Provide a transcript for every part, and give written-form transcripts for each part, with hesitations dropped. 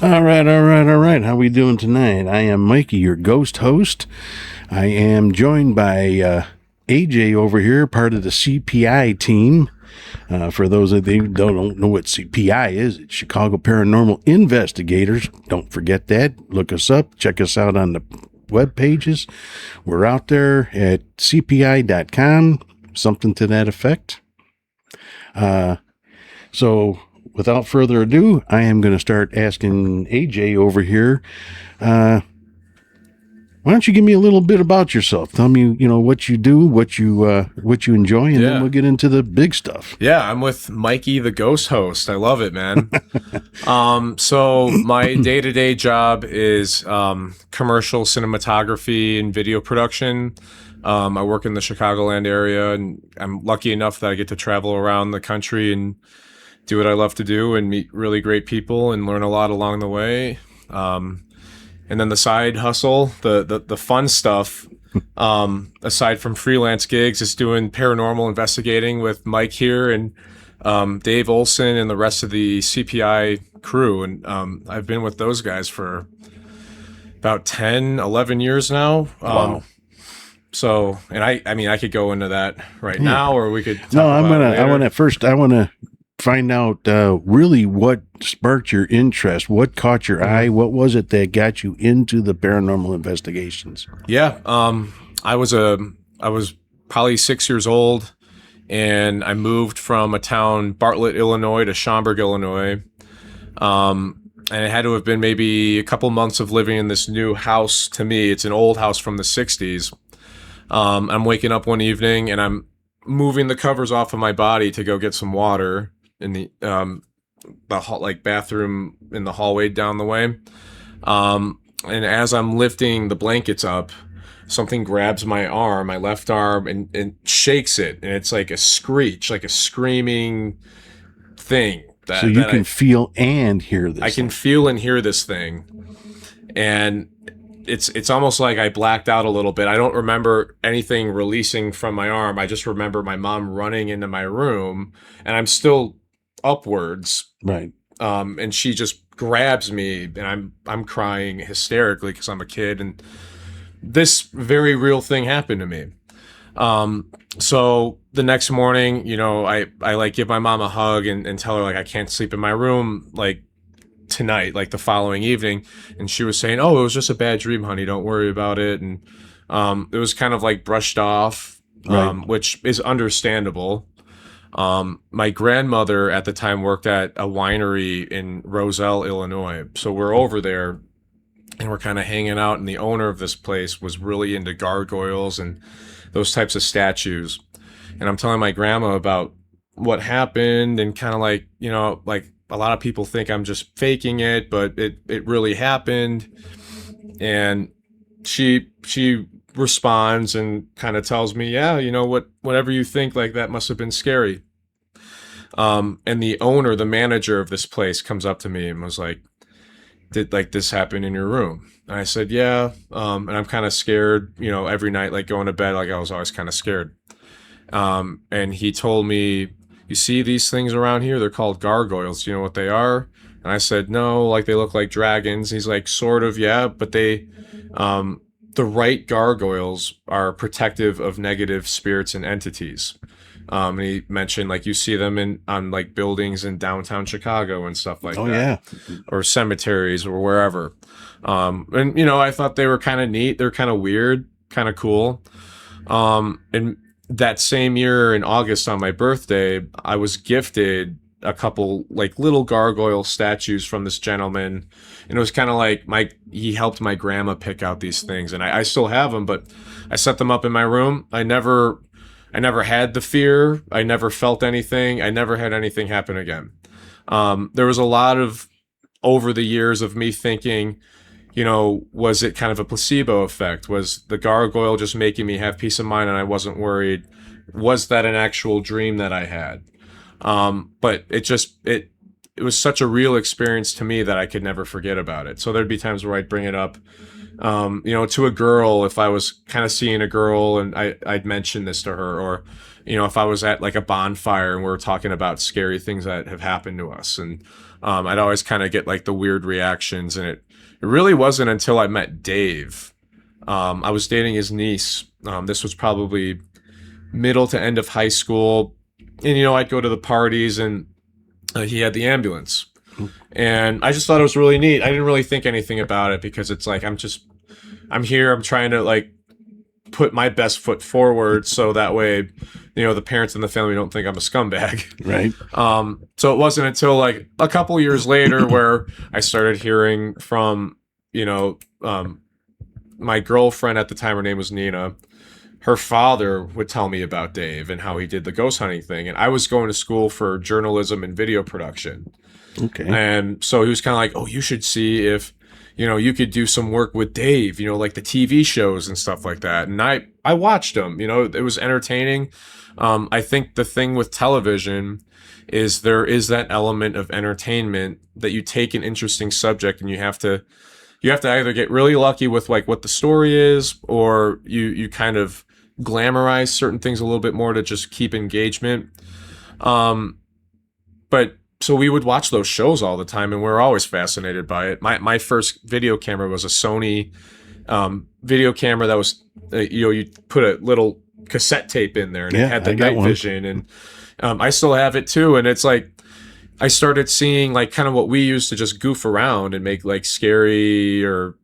All right. How we doing tonight? I am Mikey, your ghost host. I am joined by AJ over here, part of the CPI team. For those of you who don't know what CPI is, it's Chicago Paranormal Investigators. Don't forget that. Look us up. Check us out on the web pages. We're out there at cpi.com, something to that effect. So without further ado, I am going to start asking AJ over here, why don't you give me a little bit about yourself? Tell me, what you do, what you enjoy, and then we'll get into the big stuff. Yeah, I'm with Mikey, the ghost host. I love it, man. So my day-to-day job is commercial cinematography and video production. I work in the Chicagoland area, and I'm lucky enough that I get to travel around the country and do what I love to do and meet really great people and learn a lot along the way. And then the side hustle, the fun stuff, aside from freelance gigs, is doing paranormal investigating with Mike here and Dave Olson and the rest of the CPI crew. And I've been with those guys for about 10, 11 years now. Wow. So, and I mean, I could go into that right now, or we could talk I want to find out really what sparked your interest, what caught your eye, what was it that got you into the paranormal investigations? Yeah, I was probably 6 years old, and I moved from a town, Bartlett, Illinois, to Schaumburg, Illinois. And it had to have been maybe a couple months of living in this new house. To me, it's an old house from the 60s. I'm waking up one evening and I'm moving the covers off of my body to go get some water in the bathroom in the hallway down the way. And as I'm lifting the blankets up, something grabs my arm, my left arm, and shakes it. And it's like a screech, like a screaming thing. So you can feel and hear this. I can feel and hear this thing. And it's almost like I blacked out a little bit. I don't remember anything releasing from my arm. I just remember my mom running into my room, and I'm still upwards. Right. And she just grabs me, and I'm crying hysterically because I'm a kid, and this very real thing happened to me. So the next morning, I like give my mom a hug and tell her like I can't sleep in my room like tonight, like the following evening. And she was saying, "Oh, it was just a bad dream, honey. Don't worry about it." And it was kind of like brushed off, which is understandable. My grandmother at the time worked at a winery in Roselle, Illinois. So we're over there and we're kind of hanging out, and the owner of this place was really into gargoyles and those types of statues. And I'm telling my grandma about what happened, and kind of like, like a lot of people think I'm just faking it, but it really happened. And she responds and kind of tells me, yeah, whatever you think, like that must have been scary. And the owner, the manager of this place, comes up to me and was like, "Did like this happen in your room?" And I said, "Yeah." And I'm kind of scared, every night, like going to bed, like I was always kind of scared. And he told me, "You see these things around here? They're called gargoyles. Do you know what they are?" And I said, "No, like they look like dragons." He's like, "Sort of, yeah, but they, the right gargoyles are protective of negative spirits and entities." And he mentioned like you see them on like buildings in downtown Chicago and stuff like that. Yeah. Or cemeteries or wherever. And I thought they were kind of neat. They're kind of weird, kind of cool. And that same year in August on my birthday, I was gifted a couple like little gargoyle statues from this gentleman. And it was kind of like he helped my grandma pick out these things. And I still have them, but I set them up in my room. I never had the fear. I never felt anything. I never had anything happen again. There was a lot of, over the years, of me thinking, was it kind of a placebo effect? Was the gargoyle just making me have peace of mind and I wasn't worried? Was that an actual dream that I had? But it was such a real experience to me that I could never forget about it. So there'd be times where I'd bring it up To a girl, if I was kind of seeing a girl and I'd mention this to her, or, if I was at like a bonfire and we are talking about scary things that have happened to us. And I'd always kind of get like the weird reactions. And it really wasn't until I met Dave. I was dating his niece. This was probably middle to end of high school. And, I'd go to the parties and he had the ambulance. And I just thought it was really neat. I didn't really think anything about it because it's like, I'm here. I'm trying to like put my best foot forward. So that way, the parents and the family don't think I'm a scumbag. Right. So it wasn't until like a couple years later where I started hearing from, my girlfriend at the time, her name was Nina. Her father would tell me about Dave and how he did the ghost hunting thing. And I was going to school for journalism and video production. Okay. And so he was kind of like, oh, you should see if, you could do some work with Dave, like the TV shows and stuff like that. And I watched them, it was entertaining. I think the thing with television is there is that element of entertainment that you take an interesting subject and you have to either get really lucky with like what the story is, or you kind of glamorize certain things a little bit more to just keep engagement. But so we would watch those shows all the time and we we're always fascinated by it. My first video camera was a Sony video camera that was, you put a little cassette tape in there and it had the night vision, and I still have it too. And it's like, I started seeing like kind of what we used to just goof around and make like scary or,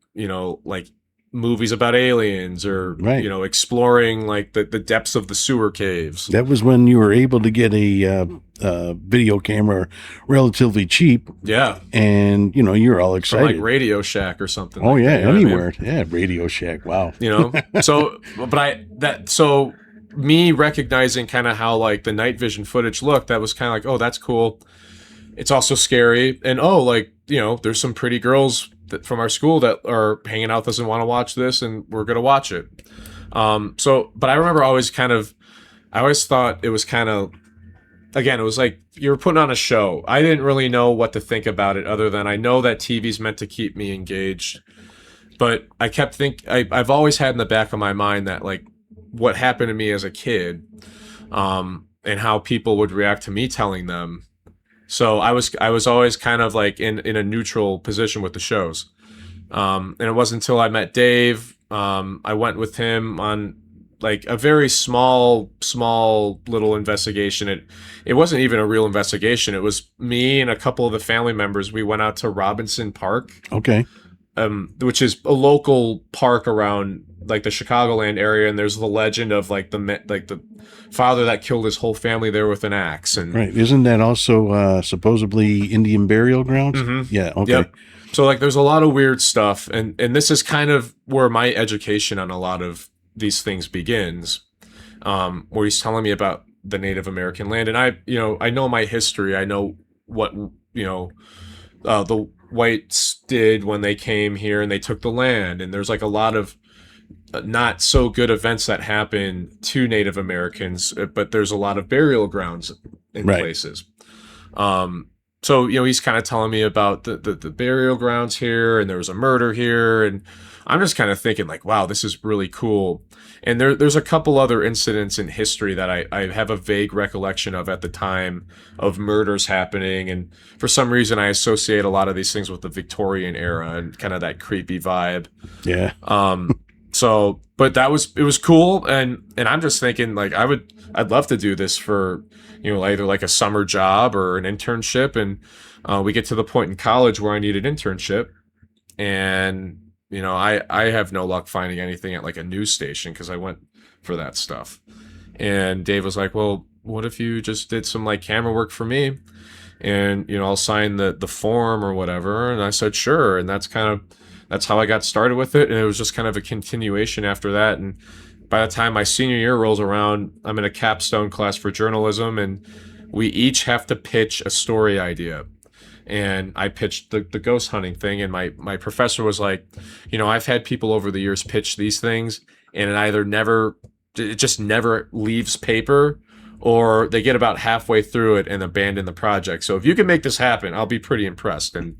like movies about aliens or, right. Exploring like the depths of the sewer caves. That was when you were able to get a video camera relatively cheap. Yeah. And, you're all excited. From like Radio Shack or something. Oh, like yeah. that, Anywhere. I mean? Yeah. Radio Shack. Wow. So me recognizing kind of how like the night vision footage looked, that was kind of like, oh, that's cool. It's also scary. And, there's some pretty girls from our school that are hanging out with us and want to watch this, and we're going to watch it. But I remember I always thought it was kind of, again, it was like you were putting on a show. I didn't really know what to think about it other than I know that TV's meant to keep me engaged. But I kept I've always had in the back of my mind that like what happened to me as a kid, and how people would react to me telling them. So I was always kind of like in a neutral position with the shows. And it wasn't until I met Dave, I went with him on like a very small little investigation. It wasn't even a real investigation. It was me and a couple of the family members. We went out to Robinson Park. Okay. Which is a local park around like the Chicagoland area, and there's the legend of like the father that killed his whole family there with an axe. And right, isn't that also supposedly Indian burial grounds? Mm-hmm. Yeah. Okay. Yep. So like, there's a lot of weird stuff, and this is kind of where my education on a lot of these things begins, where he's telling me about the Native American land, and I know my history. I know what the whites did when they came here and they took the land, and there's like a lot of not so good events that happen to Native Americans, but there's a lot of burial grounds in places. So he's kind of telling me about the burial grounds here, and there was a murder here, and I'm just kind of thinking like, wow, this is really cool. And there's a couple other incidents in history that I have a vague recollection of at the time of murders happening. And for some reason, I associate a lot of these things with the Victorian era and kind of that creepy vibe. Yeah. But it was cool. And I'm just thinking like, I'd love to do this for, either like a summer job or an internship. And we get to the point in college where I need an internship, and I have no luck finding anything at like a news station because I went for that stuff. And Dave was like, well, what if you just did some like camera work for me, and I'll sign the form or whatever. And I said, sure. And that's how I got started with it. And it was just kind of a continuation after that. And by the time my senior year rolls around, I'm in a capstone class for journalism, and we each have to pitch a story idea. And I pitched the ghost hunting thing, and my professor was like, I've had people over the years pitch these things, and it just never leaves paper, or they get about halfway through it and abandon the project. So if you can make this happen, I'll be pretty impressed. And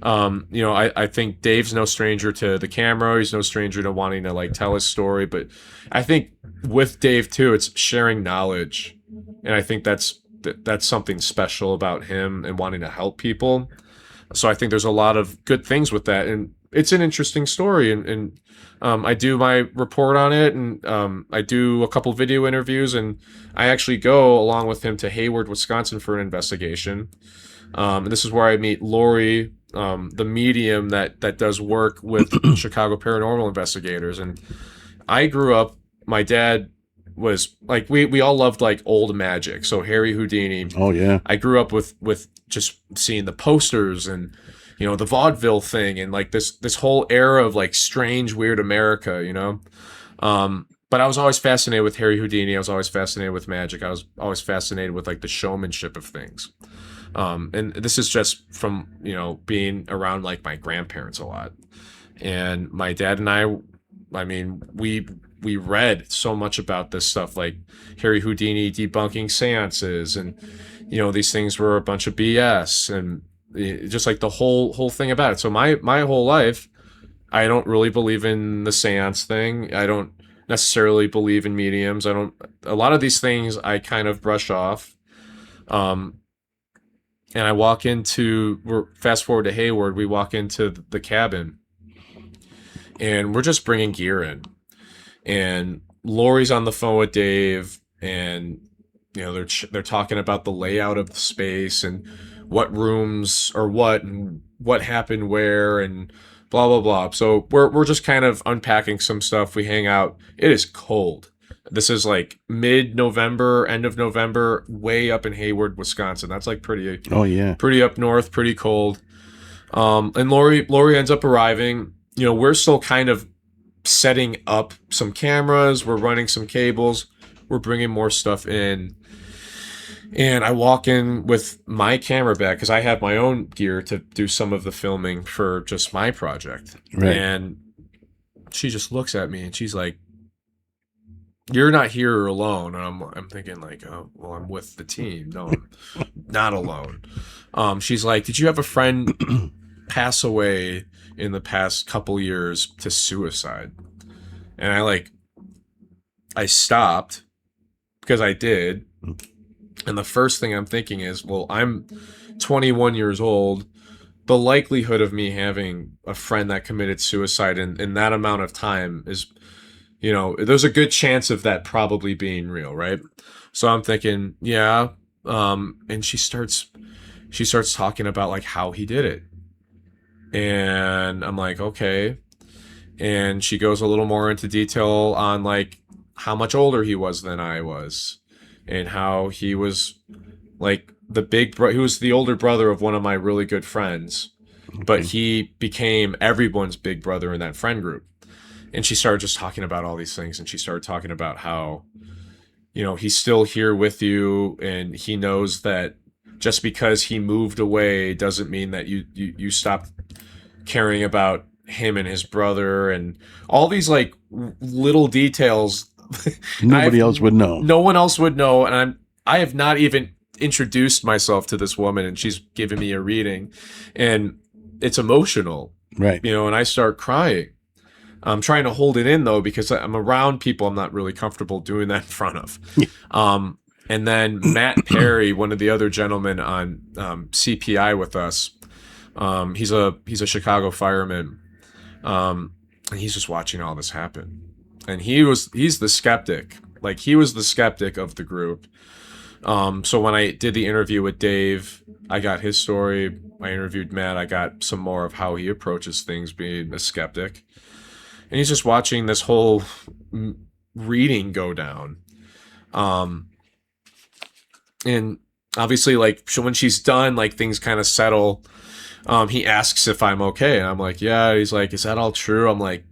I think Dave's no stranger to the camera. He's no stranger to wanting to like tell his story. But I think with Dave too, it's sharing knowledge, and I think that's something special about him and wanting to help people. So I think there's a lot of good things with that, and it's an interesting story. And I do my report on it, and I do a couple video interviews, and I actually go along with him to Hayward, Wisconsin, for an investigation. And this is where I meet Lori, the medium that does work with Chicago paranormal investigators. And I grew up. My dad was like we all loved like old magic. So Harry Houdini. Oh yeah. I grew up with just seeing the posters and the vaudeville thing and like this whole era of like strange weird America. But I was always fascinated with Harry Houdini. I was always fascinated with magic. I was always fascinated with like the showmanship of things. And this is just from being around like my grandparents a lot, and my dad and I mean we read so much about this stuff, like Harry Houdini debunking seances, and these things were a bunch of BS, and just like the whole thing about it. So my whole life, I don't really believe in the seance thing. I don't necessarily believe in mediums. A lot of these things I kind of brush off. And I we're fast forward to Hayward, we walk into the cabin, and we're just bringing gear in. And Lori's on the phone with Dave, and they're talking about the layout of the space and what rooms or what and what happened where and blah blah blah. So we're just kind of unpacking some stuff. We hang out. It is cold. This is like mid-November, end of November, way up in Hayward, Wisconsin. That's like pretty up north, pretty cold. And Lori ends up arriving. We're still kind of setting up some cameras. We're running some cables. We're bringing more stuff in. And I walk in with my camera bag because I have my own gear to do some of the filming for just my project. Right. And she just looks at me and she's like, "You're not here alone." And I'm thinking like, "Oh, well, I'm with the team. No, I'm not alone." She's like, "Did you have a friend pass away in the past couple years to suicide?" And I stopped because I did. And the first thing I'm thinking is, well, I'm 21 years old. The likelihood of me having a friend that committed suicide in that amount of time is, there's a good chance of that probably being real, right? So I'm thinking, yeah. And she starts talking about like how he did it. And I'm like, okay. And she goes a little more into detail on like how much older he was than I was, and how he was like he was the older brother of one of my really good friends, but he became everyone's big brother in that friend group. And she started just talking about all these things, and she started talking about how, he's still here with you, and he knows that just because he moved away doesn't mean that you stopped caring about him and his brother, and all these like little details Nobody else would know. No one else would know. And I have not even introduced myself to this woman, and she's giving me a reading, and it's emotional, right? And I start crying. I'm trying to hold it in though, because I'm around people I'm not really comfortable doing that in front of. And then Matt Perry, one of the other gentlemen on CPI with us, he's a Chicago fireman, and he's just watching all this happen. And he's the skeptic. Like, he was the skeptic of the group. So when I did the interview with Dave, I got his story. I interviewed Matt. I got some more of how he approaches things, being a skeptic. And he's just watching this whole reading go down. And obviously, like, when she's done, like, things kind of settle. He asks if I'm okay. And I'm like, yeah. He's like, is that all true? I'm like,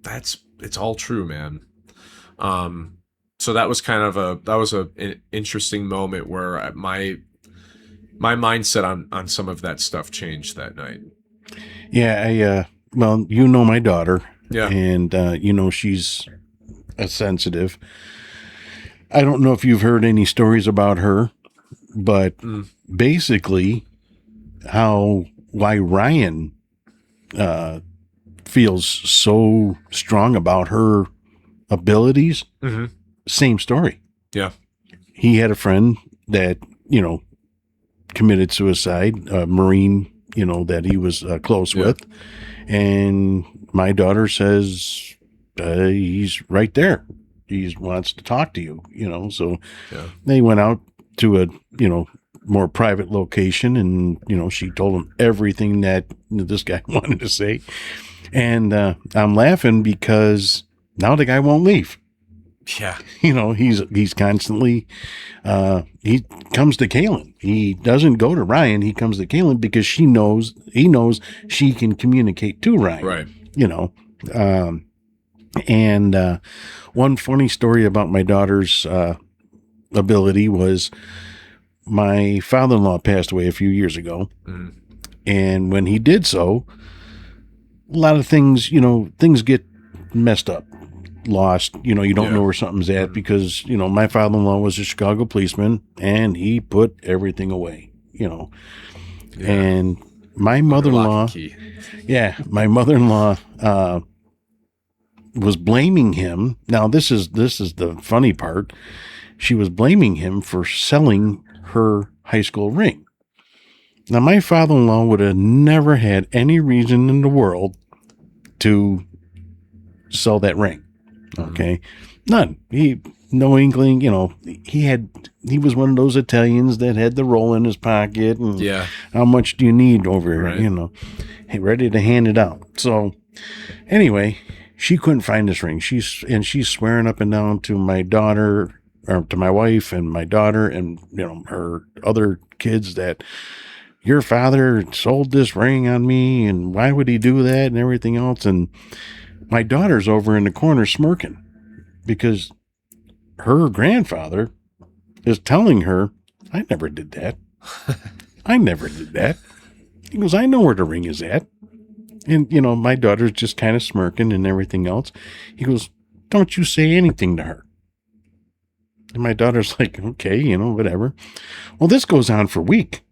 it's all true, man. So that was kind of an interesting moment where my mindset on some of that stuff changed that night. Yeah. Well, my daughter. Yeah. And, she's a sensitive. I don't know if you've heard any stories about her, but basically how why Ryan feels so strong about her abilities, same story. Yeah. He had a friend that, committed suicide, a Marine, that he was close with. And my daughter says, he's right there. He wants to talk to you, so they went out to a, more private location, and, she told him everything that this guy wanted to say. And I'm laughing because now the guy won't leave. Yeah. He's constantly, he comes to Kaylin. He doesn't go to Ryan. He comes to Kaylin because he knows she can communicate to Ryan. Right. And one funny story about my daughter's ability was my father-in-law passed away a few years ago. And when he did so, a lot of things, things get messed up, lost. You don't know where something's at because, my father-in-law was a Chicago policeman and he put everything away, And my mother-in-law, my mother-in-law was blaming him. Now, this is the funny part. She was blaming him for selling her high school ring. Now, my father-in-law would have never had any reason in the world to sell that ring. Okay. None. No inkling, he was one of those Italians that had the roll in his pocket and how much do you need over here, ready to hand it out. So anyway, she couldn't find this ring. She's swearing up and down to my daughter, or to my wife and my daughter and, her other kids that your father sold this ring on me and why would he do that and everything else. And my daughter's over in the corner smirking because her grandfather is telling her, I never did that. I never did that. He goes, I know where the ring is at. And, my daughter's just kind of smirking and everything else. He goes, don't you say anything to her. And my daughter's like, okay, whatever. Well, this goes on for a week.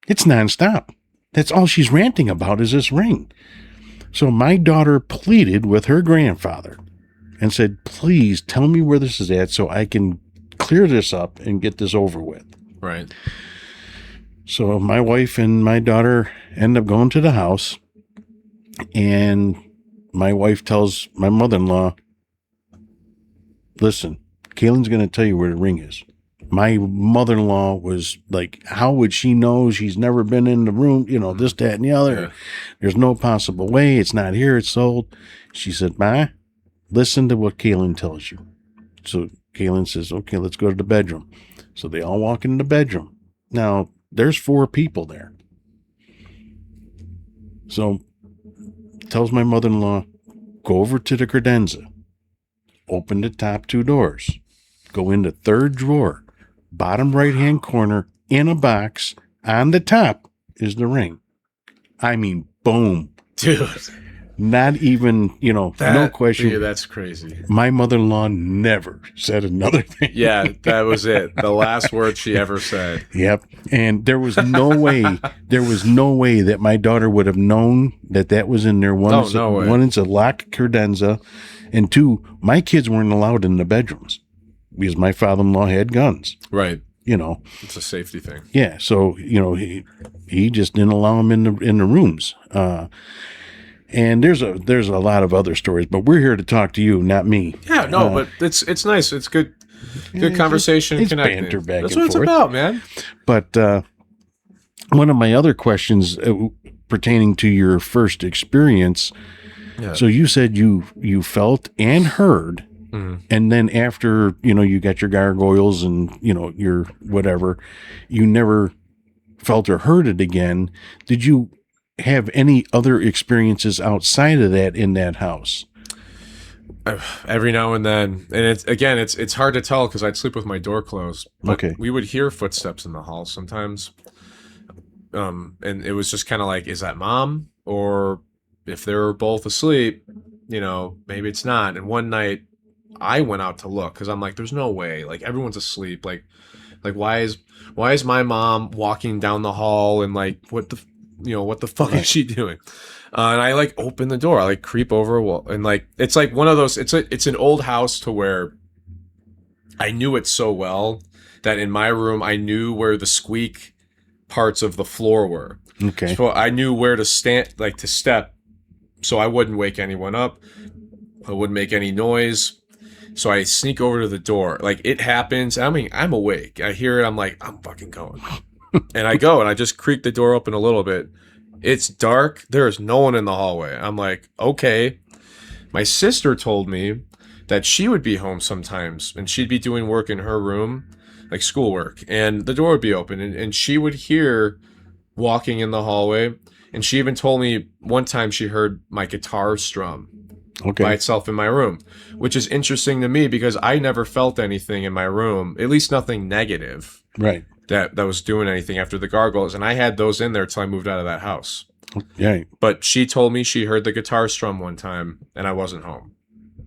It's nonstop. That's all she's ranting about is this ring. So my daughter pleaded with her grandfather and said, please tell me where this is at so I can clear this up and get this over with. Right. So my wife and my daughter end up going to the house, and my wife tells my mother-in-law, listen, Kaylin's going to tell you where the ring is. My mother-in-law was like, how would she know? She's never been in the room, this, that, and the other. Yeah. There's no possible way. It's not here. It's sold. She said, Ma, listen to what Kaylin tells you. So Kaylin says, okay, let's go to the bedroom. So they all walk into the bedroom. Now, there's 4 people there. So tells my mother-in-law, go over to the credenza, open the top 2 doors, go in the 3rd drawer, bottom right-hand corner, in a box, on the top is the ring. I mean, boom. Dude. Not even, no question. Dude, that's crazy. My mother-in-law never said another thing. Yeah, that was it. The last word she ever said. Yep. And there was no way that my daughter would have known that was in there. One is a lock credenza, and 2, my kids weren't allowed in the bedrooms because my father-in-law had guns. Right. It's a safety thing. Yeah. So, he just didn't allow them in the rooms. And there's a lot of other stories, but we're here to talk to you, not me. Yeah, no, but it's nice. It's good conversation. It's connecting. Banter back That's and what forth. It's about, man. But one of my other questions pertaining to your first experience. Yeah. So you said you felt and heard, and then after you got your gargoyles and your whatever, you never felt or heard it again. Did you have any other experiences outside of that in that house? Every now and then, and it's hard to tell because I'd sleep with my door closed. But we would hear footsteps in the hall sometimes, and it was just kind of like, is that Mom? Or if they're both asleep, maybe it's not. And one night, I went out to look because I'm like, there's no way. Like everyone's asleep. Like why is my mom walking down the hall and like what what the fuck is she doing? And I like open the door. I like creep over a wall, and like it's like one of those. It's an old house to where I knew it so well that in my room I knew where the squeak parts of the floor were. Okay. So I knew where to stand, like to step, so I wouldn't wake anyone up. I wouldn't make any noise. So I sneak over to the door. Like it happens. I mean, I'm awake. I hear it. I'm like, I'm fucking going. And I go and I just creak the door open a little bit. It's dark. There is no one in the hallway. I'm like, okay. My sister told me that she would be home sometimes and she'd be doing work in her room, like schoolwork, and the door would be open and she would hear walking in the hallway. And she even told me one time she heard my guitar strum by itself in my room, which is interesting to me because I never felt anything in my room, at least nothing negative. Right. That was doing anything after the gargoyles. And I had those in there till I moved out of that house. Yeah. But she told me she heard the guitar strum one time and I wasn't home.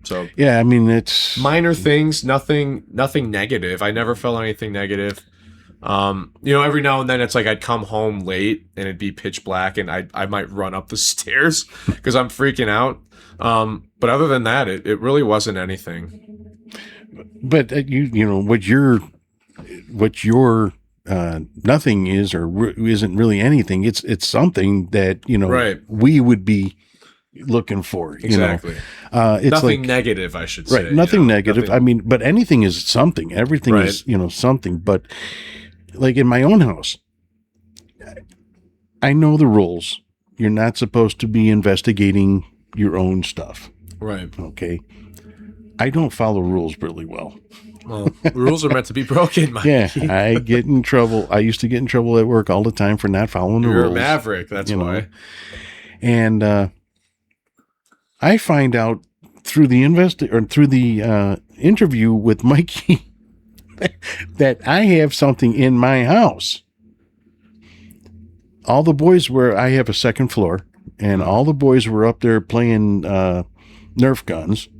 So yeah, I mean, it's minor things, nothing negative. I never felt anything negative. Every now and then it's like I'd come home late and it'd be pitch black and I might run up the stairs because I'm freaking out. But other than that, it really wasn't anything. But what your nothing is or isn't really anything. It's something that right. we would be looking for. Exactly. It's nothing negative, I should say. Right. Nothing negative. Nothing. I mean, but anything is something. Everything right. is something. But like in my own house, I know the rules. You're not supposed to be investigating your own stuff. Right. Okay. I don't follow rules really well. Well, rules are meant to be broken, Mike. Yeah, I get in trouble. I used to get in trouble at work all the time for not following the rules. You're a maverick, that's why. And I find out through the interview with Mikey that I have something in my house. All the boys I have a second floor, and all the boys were up there playing Nerf guns,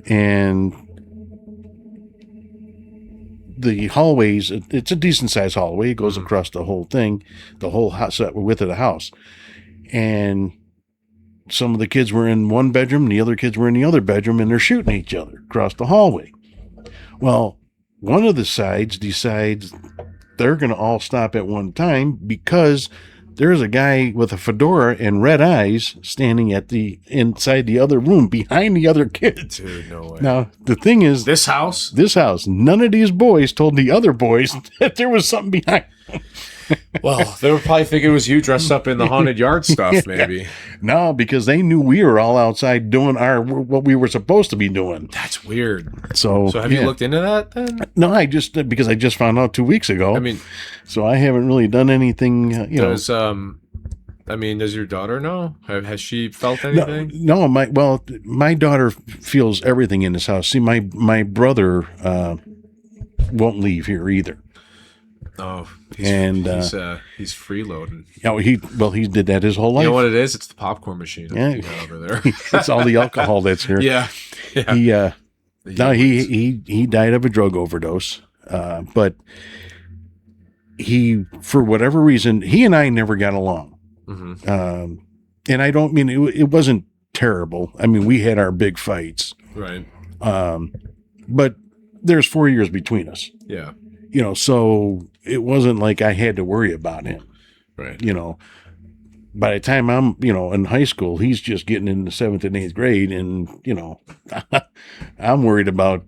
and the hallways, it's a decent sized hallway. It goes across the whole thing, the whole house, width of the house. And some of the kids were in one bedroom, the other kids were in the other bedroom, and they're shooting each other across the hallway. Well, one of the sides decides they're going to all stop at one time because there's a guy with a fedora and red eyes standing inside the other room behind the other kids. Dude, no way. Now, the thing is, this house, none of these boys told the other boys that there was something behind them. Well, they were probably thinking it was you dressed up in the haunted yard stuff, maybe. Yeah. No, because they knew we were all outside doing what we were supposed to be doing. That's weird. So have you looked into that then? No, because I just found out 2 weeks ago. I mean, so I haven't really done anything. Does your daughter know? Has she felt anything? No, my daughter feels everything in this house. See, my brother won't leave here either. Oh, he's freeloading. He did that his whole life. You know what it is? It's the popcorn machine. Yeah, over there. It's all the alcohol that's here. Yeah. He died of a drug overdose. But for whatever reason, he and I never got along. Mm-hmm. And I don't mean it wasn't terrible. I mean, we had our big fights. Right. But there's 4 years between us. Yeah. So it wasn't like I had to worry about him. Right. By the time I'm, in high school, he's just getting into 7th and 8th grade. And, I'm worried about,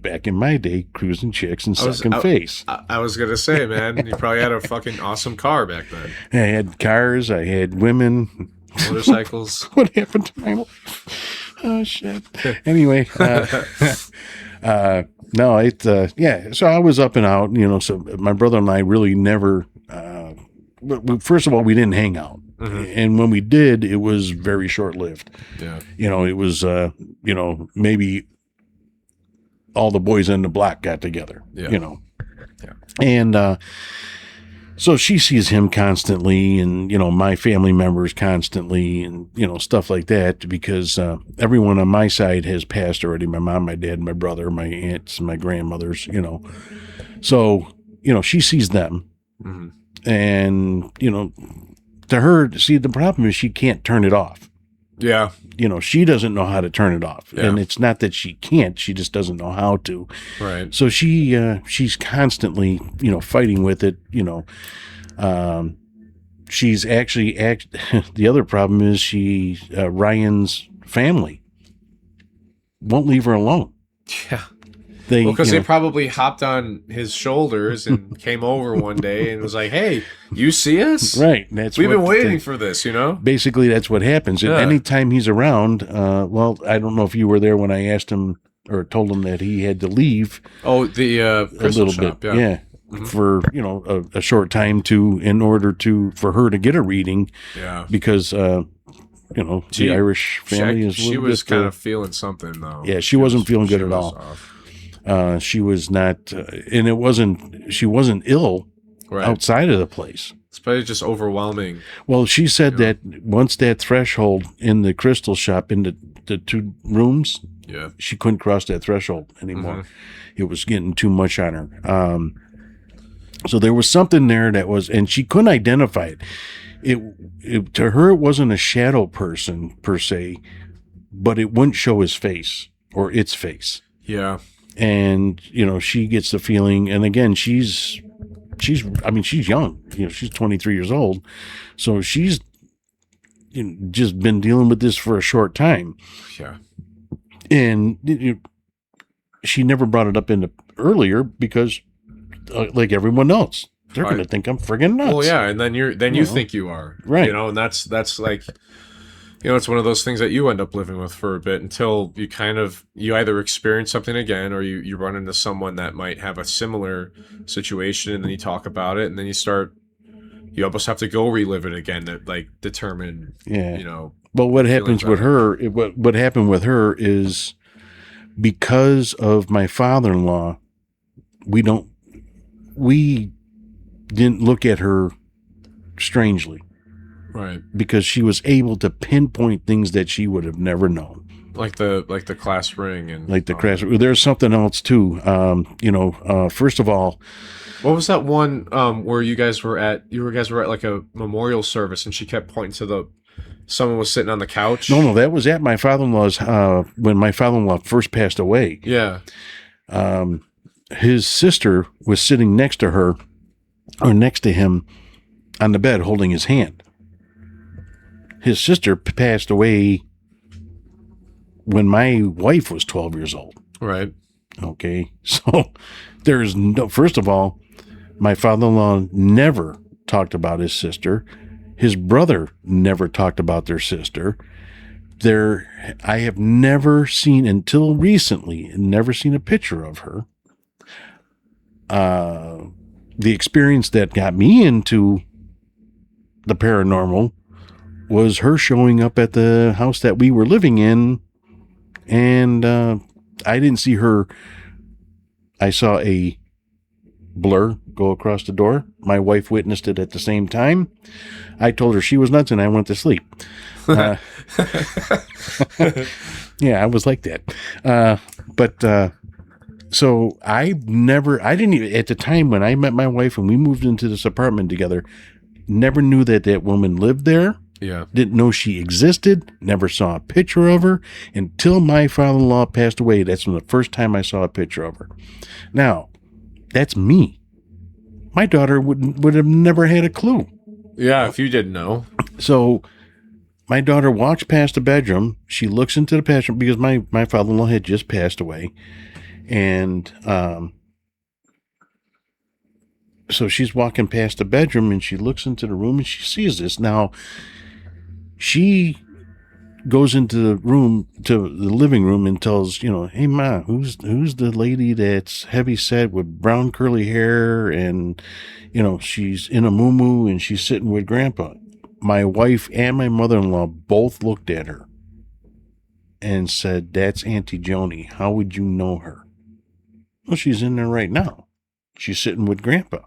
back in my day, cruising chicks and sucking face. I was going to say, man, you probably had a fucking awesome car back then. I had cars. I had women. Motorcycles. What happened to my life? Oh, shit. Anyway. No, so I was up and out, so my brother and I really never, first of all, we didn't hang out. Mm-hmm. And when we did, it was very short lived. Yeah. It was, maybe all the boys in the block got together, Yeah. Yeah. And, so she sees him constantly and, my family members constantly and, stuff like that because everyone on my side has passed already. My mom, my dad, my brother, my aunts, my grandmothers, So, she sees them. Mm-hmm. And, to her, see, the problem is she can't turn it off. Yeah. She doesn't know how to turn it off. Yeah. And it's not that she can't, she just doesn't know how to. Right. So she's constantly, fighting with it, she's actually the other problem is Ryan's family won't leave her alone. Yeah. They, because they probably hopped on his shoulders and came over one day and was like, "Hey, you see us? Right. We've been waiting for this, Basically, that's what happens. Yeah. And anytime he's around, well, I don't know if you were there when I asked him or told him that he had to leave. Oh, the crystal little shop, bit, yeah. Mm-hmm. For a short time in order for her to get a reading. Yeah. Because the Irish family is. She was kind of feeling something though. Yeah, she wasn't feeling good at all. She was not, and it wasn't. She wasn't ill outside of the place. It's probably just overwhelming. Well, she said that once that threshold in the crystal shop in the 2 rooms, she couldn't cross that threshold anymore. Mm-hmm. It was getting too much on her. So there was something there that was, and she couldn't identify it. It to her, it wasn't a shadow person per se, but it wouldn't show his face or its face. Yeah. And, she gets the feeling, and again, she's young, she's 23 years old. So she's just been dealing with this for a short time. Yeah. And she never brought it up earlier because like everyone else, they're going to think I'm friggin' nuts. Well, yeah. And then you think you are, right. And that's like, it's one of those things that you end up living with for a bit until you either experience something again or you run into someone that might have a similar situation, and then you talk about it, and then you almost have to go relive it again to like determine, But what happens with her, what happened with her is because of my father-in-law, we didn't look at her strangely. Right. Because she was able to pinpoint things that she would have never known. Like the class ring and like the class. There's something else too. First of all, what was that one where you guys were at like a memorial service and she kept pointing to someone was sitting on the couch? No, that was at my father-in-law's when my father-in-law first passed away. Yeah. His sister was sitting next to her or next to him on the bed holding his hand. His sister passed away when my wife was 12 years old. Right. Okay. So there's first of all, my father-in-law never talked about his sister. His brother never talked about their sister. I have never seen, until recently, never seen a picture of her. The experience that got me into the paranormal was her showing up at the house that we were living in, and I didn't see her. I saw a blur go across the door. My wife witnessed it at the same time. I told her she was nuts, and I went to sleep. Yeah, I was like that. So I didn't even, at the time when I met my wife and we moved into this apartment together, never knew that woman lived there. Yeah. Didn't know she existed. Never saw a picture of her until my father-in-law passed away. That's when the first time I saw a picture of her. Now, that's me. My daughter would have never had a clue. Yeah, if you didn't know. So my daughter walks past the bedroom. She looks into the bedroom because my father-in-law had just passed away. And so she's walking past the bedroom and she looks into the room and she sees this. Now, she goes into the room, to the living room, and tells, hey, Ma, who's the lady that's heavy set with brown curly hair and, she's in a muumuu and she's sitting with Grandpa. My wife and my mother-in-law both looked at her and said, that's Auntie Joni. How would you know her? Well, she's in there right now. She's sitting with Grandpa.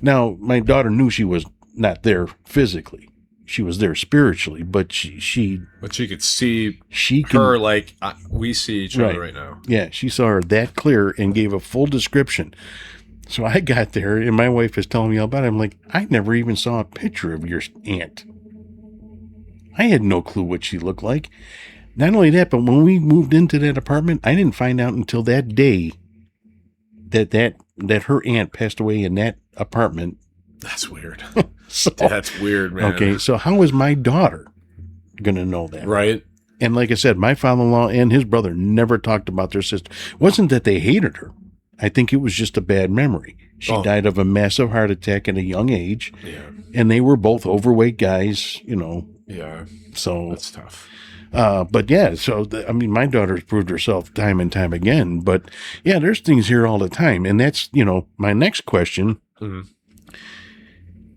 Now, my daughter knew she was not there physically. She was there spiritually, but she could see her like we see each other right now. Yeah, she saw her that clear and gave a full description. So I got there, and my wife is telling me all about it. I'm like, I never even saw a picture of your aunt. I had no clue what she looked like. Not only that, but when we moved into that apartment, I didn't find out until that day that her aunt passed away in that apartment. That's weird. So, That's weird, man. okay, so how is my daughter going to know that? Right. And like I said, my father-in-law and his brother never talked about their sister. It wasn't that they hated her. I think it was just a bad memory. She died of a massive heart attack at a young age. Yeah. And they were both overweight guys, Yeah. So That's tough. But yeah, so my daughter's proved herself time and time again. But yeah, there's things here all the time. And that's, my next question. Mm-hmm.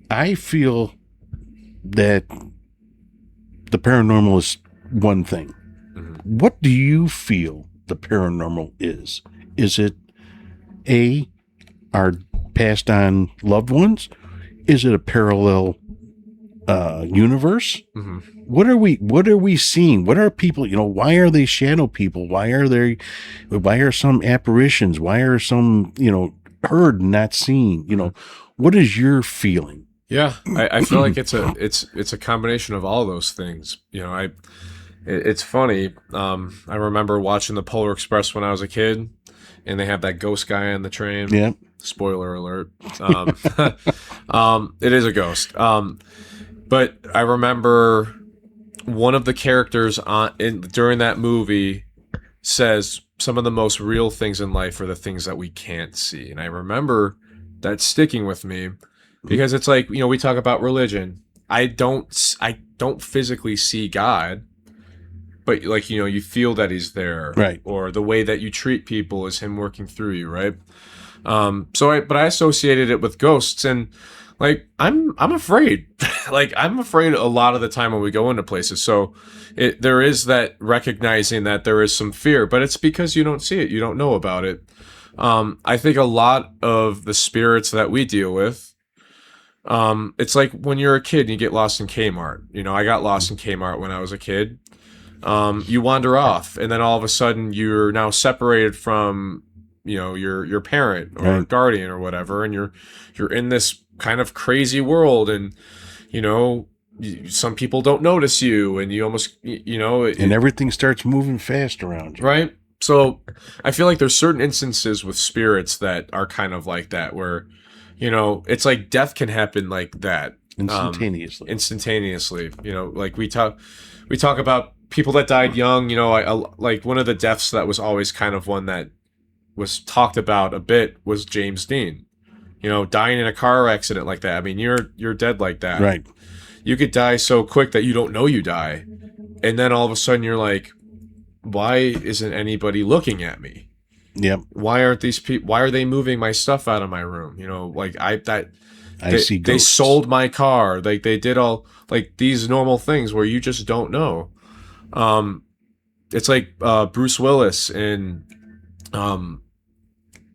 I feel that the paranormal is one thing. Mm-hmm. What do you feel the paranormal is? Is it our passed on loved ones? Is it a parallel universe? Mm-hmm. What are we seeing? What are people, why are they shadow people? Why are some apparitions? Why are some, heard, not seen? What is your feeling? Yeah, I feel like it's a combination of all those things. It's funny. I remember watching the Polar Express when I was a kid, and they have that ghost guy on the train. Yeah. Spoiler alert. It is a ghost. But I remember one of the characters during that movie says some of the most real things in life are the things that we can't see, and I remember that sticking with me. Because it's like, we talk about religion. I don't physically see God, but like, you feel that he's there. Right. Or the way that you treat people is him working through you, right? But I associated it with ghosts, and like, I'm afraid. Like, I'm afraid a lot of the time when we go into places. So there is that recognizing that there is some fear, but it's because you don't see it. You don't know about it. I think a lot of the spirits that we deal with, it's like when you're a kid and you get lost in Kmart. I got lost in Kmart when I was a kid. You wander off, and then all of a sudden you're now separated from, your parent or guardian or whatever, and you're in this kind of crazy world, and some people don't notice you, and you almost, and everything starts moving fast around you. Right. So I feel like there's certain instances with spirits that are kind of like that, where it's like death can happen like that. Instantaneously. Like we talk about people that died young. I like one of the deaths that was always kind of one that was talked about a bit was James Dean. Dying in a car accident like that. I mean, you're dead like that. Right. You could die so quick that you don't know you die. And then all of a sudden you're like, why isn't anybody looking at me? Yep. Why aren't these people? Why are they moving my stuff out of my room? They sold my car. Like they did all like these normal things where you just don't know. It's like Bruce Willis in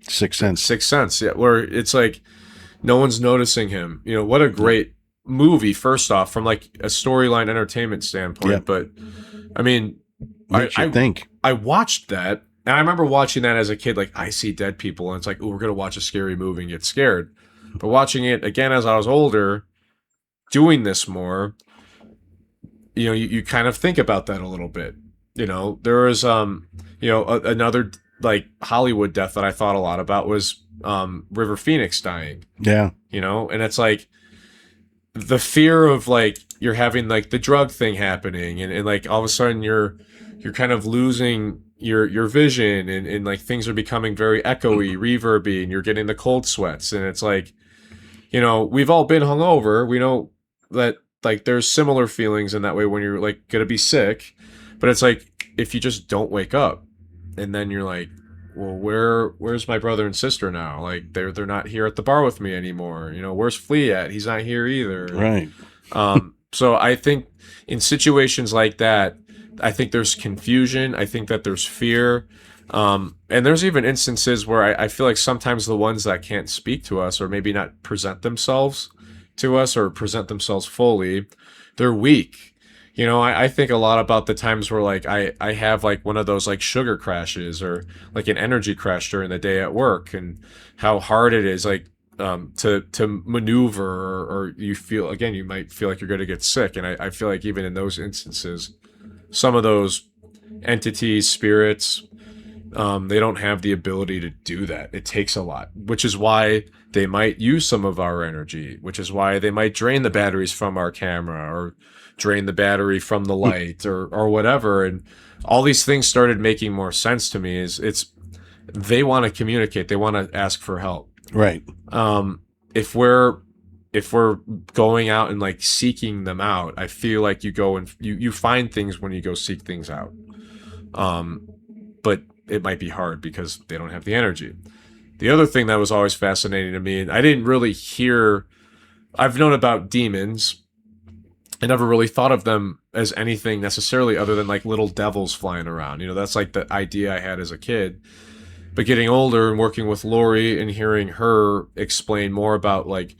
Sixth Sense. Sixth Sense, yeah, where it's like no one's noticing him. What a great movie. First off, from like a storyline entertainment standpoint, yep. But I mean, I watched that. And I remember watching that as a kid, like, I see dead people, and it's like, oh, we're going to watch a scary movie and get scared. But watching it again as I was older, doing this more, you kind of think about that a little bit. There was, another, like, Hollywood death that I thought a lot about was River Phoenix dying. Yeah. And it's like, the fear of, like, you're having, like, the drug thing happening, and like, all of a sudden you're kind of losing your vision, and like things are becoming very echoey, reverby, and you're getting the cold sweats, and it's like, we've all been hungover. We know that like there's similar feelings in that way when you're like gonna be sick, but it's like if you just don't wake up, and then you're like, well, where's my brother and sister now? Like they're not here at the bar with me anymore. Where's Flea at? He's not here either. Right. So I think in situations like that, I think there's confusion. I think that there's fear. And there's even instances where I feel like sometimes the ones that can't speak to us or maybe not present themselves to us or present themselves fully, they're weak. I think a lot about the times where like I have like one of those like sugar crashes or like an energy crash during the day at work, and how hard it is like to maneuver, or you feel, again, you might feel like you're going to get sick. And I feel like even in those instances, some of those entities, spirits, they don't have the ability to do that. It takes a lot, which is why they might use some of our energy, which is why they might drain the batteries from our camera or drain the battery from the light or whatever. And all these things started making more sense to me. Is it's they want to communicate, they want to ask for help. Right. If we're going out and like seeking them out, I feel like you go and you find things when you go seek things out. But it might be hard because they don't have the energy. The other thing that was always fascinating to me, and I didn't really hear, I've known about demons. I never really thought of them as anything necessarily other than like little devils flying around. That's like the idea I had as a kid. But getting older and working with Lori and hearing her explain more about like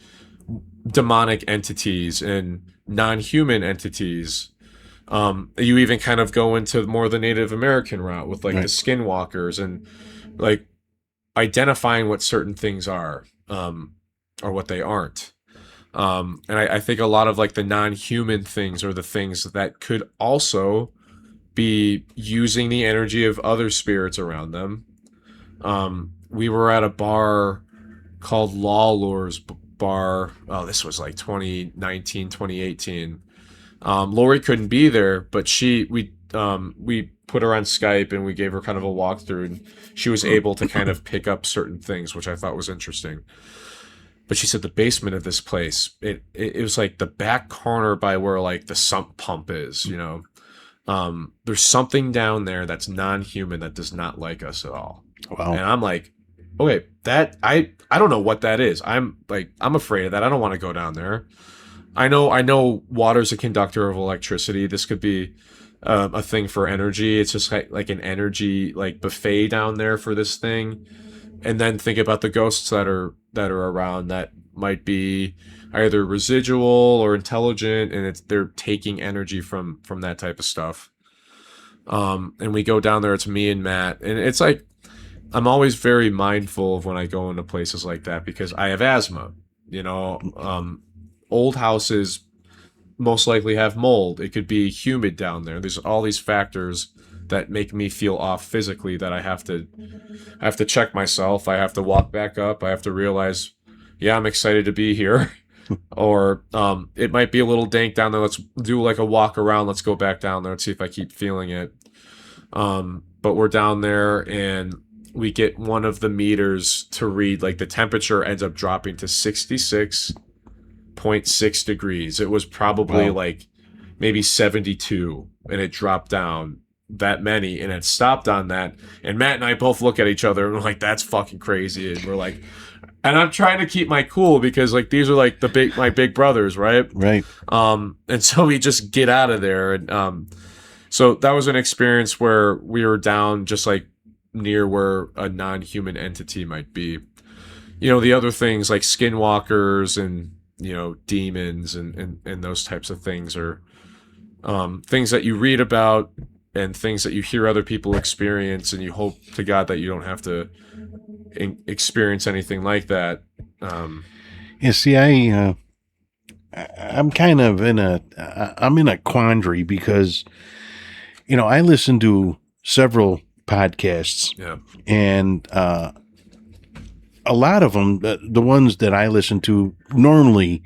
demonic entities and non-human entities, you even kind of go into more the Native American route with like the skinwalkers and like identifying what certain things are, or what they aren't. And I think a lot of like the non-human things are the things that could also be using the energy of other spirits around them. We were at a bar called Law Lures Bar. Oh, this was like 2019, 2018. Lori couldn't be there, but we put her on Skype and we gave her kind of a walkthrough, and she was able to kind of pick up certain things, which I thought was interesting. But she said the basement of this place, it was like the back corner by where like the sump pump is, there's something down there that's non-human that does not like us at all. Wow. And I'm like, okay, that I don't know what that is. I'm afraid of that. I don't want to go down there. I know water's a conductor of electricity. This could be a thing for energy. It's just like an energy like buffet down there for this thing. And then think about the ghosts that are around that might be either residual or intelligent, and they're taking energy from that type of stuff. And we go down there. It's me and Matt, and it's like I'm always very mindful of when I go into places like that because I have asthma. Old houses most likely have mold. It could be humid down there. There's all these factors that make me feel off physically that I have to check myself. I have to walk back up. I have to realize, yeah, I'm excited to be here. Or it might be a little dank down there. Let's do like a walk around. Let's go back down there and see if I keep feeling it. But we're down there and we get one of the meters to read, like the temperature ends up dropping to 66.6 degrees. It was probably like maybe 72, and it dropped down that many, and it stopped on that. And Matt and I both look at each other and we're like, that's fucking crazy. And we're like, and I'm trying to keep my cool because like these are like my big brothers, right? Right. And so we just get out of there. And so that was an experience where we were down just like near where a non-human entity might be. The other things like skinwalkers and demons and those types of things are things that you read about and things that you hear other people experience, and you hope to God that you don't have to experience anything like that. Yeah, see, I'm kind of in a quandary because, I listen to several podcasts, and a lot of them, the ones that I listen to normally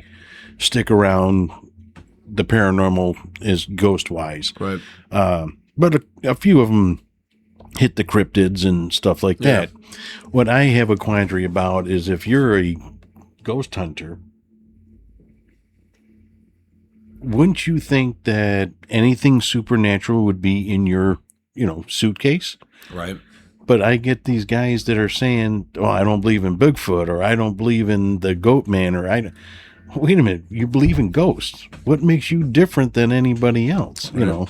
stick around the paranormal is ghost wise. Right. But a few of them hit the cryptids and stuff like that. What I have a quandary about is if you're a ghost hunter, wouldn't you think that anything supernatural would be in your, suitcase? Right. But I get these guys that are saying, "Oh, I don't believe in Bigfoot, or I don't believe in the Goat Man, or wait a minute, you believe in ghosts. What makes you different than anybody else?" Right.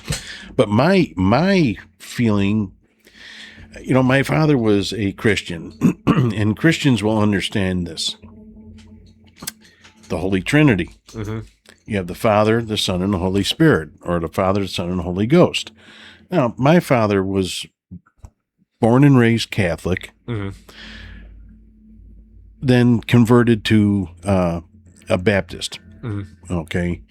But my feeling, my father was a Christian, and Christians will understand this. The Holy Trinity. Mm-hmm. You have the Father, the Son, and the Holy Spirit, or the Father, the Son, and the Holy Ghost. Now, my father was born and raised Catholic, then converted to a Baptist. Okay.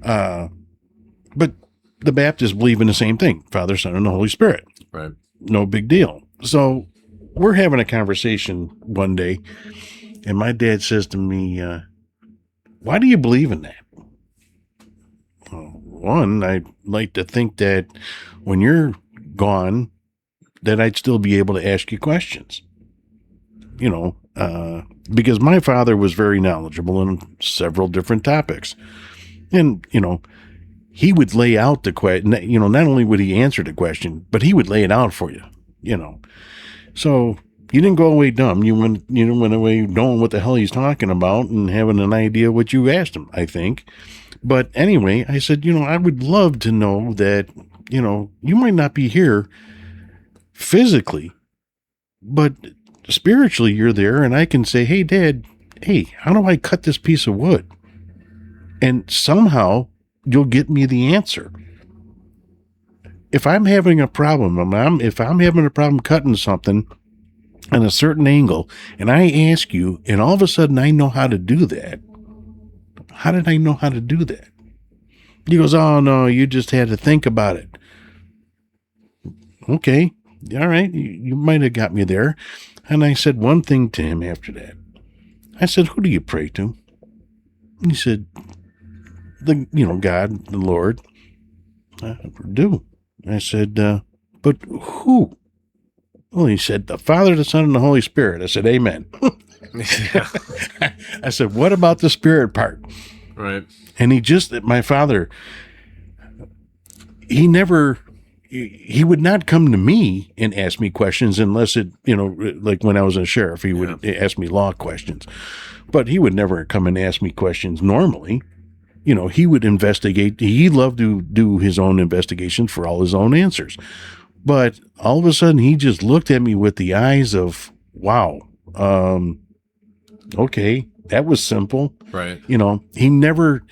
But the Baptists believe in the same thing, Father, Son, and the Holy Spirit. Right. No big deal. So we're having a conversation one day, and my dad says to me, why do you believe in that? Well, one, I'd like to think that when you're gone, that I'd still be able to ask you questions. You know, because my father was very knowledgeable in several different topics. And, you know, he would lay out the question, you know, not only would he answer the question, but he would lay it out for you, you know. So you didn't go away dumb. You went away knowing what the hell he's talking about and having an idea what you asked him, I think. But anyway, I said, you know, I would love to know that, you know, you might not be here physically, but spiritually you're there, and I can say, hey, Dad, hey, how do I cut this piece of wood? And somehow you'll get me the answer. If I'm having a problem, if I'm having a problem cutting something at a certain angle, and I ask you, and all of a sudden I know how to do that, how did I know how to do that? He goes, oh, no, you just had to think about it. Okay, all right, you might have got me there. And I said one thing to him after that. I said, who do you pray to? He said, God, the Lord. I do. I said, but who? Well, he said, the Father, the Son, and the Holy Spirit. I said, amen. I said, what about the Spirit part? Right. And my father, he would not come to me and ask me questions unless it, you know, like when I was a sheriff, he would ask me law questions. But he would never come and ask me questions normally. You know, he would investigate. He loved to do his own investigations for all his own answers. But all of a sudden, he just looked at me with the eyes of, wow, okay, that was simple. Right. You know, he never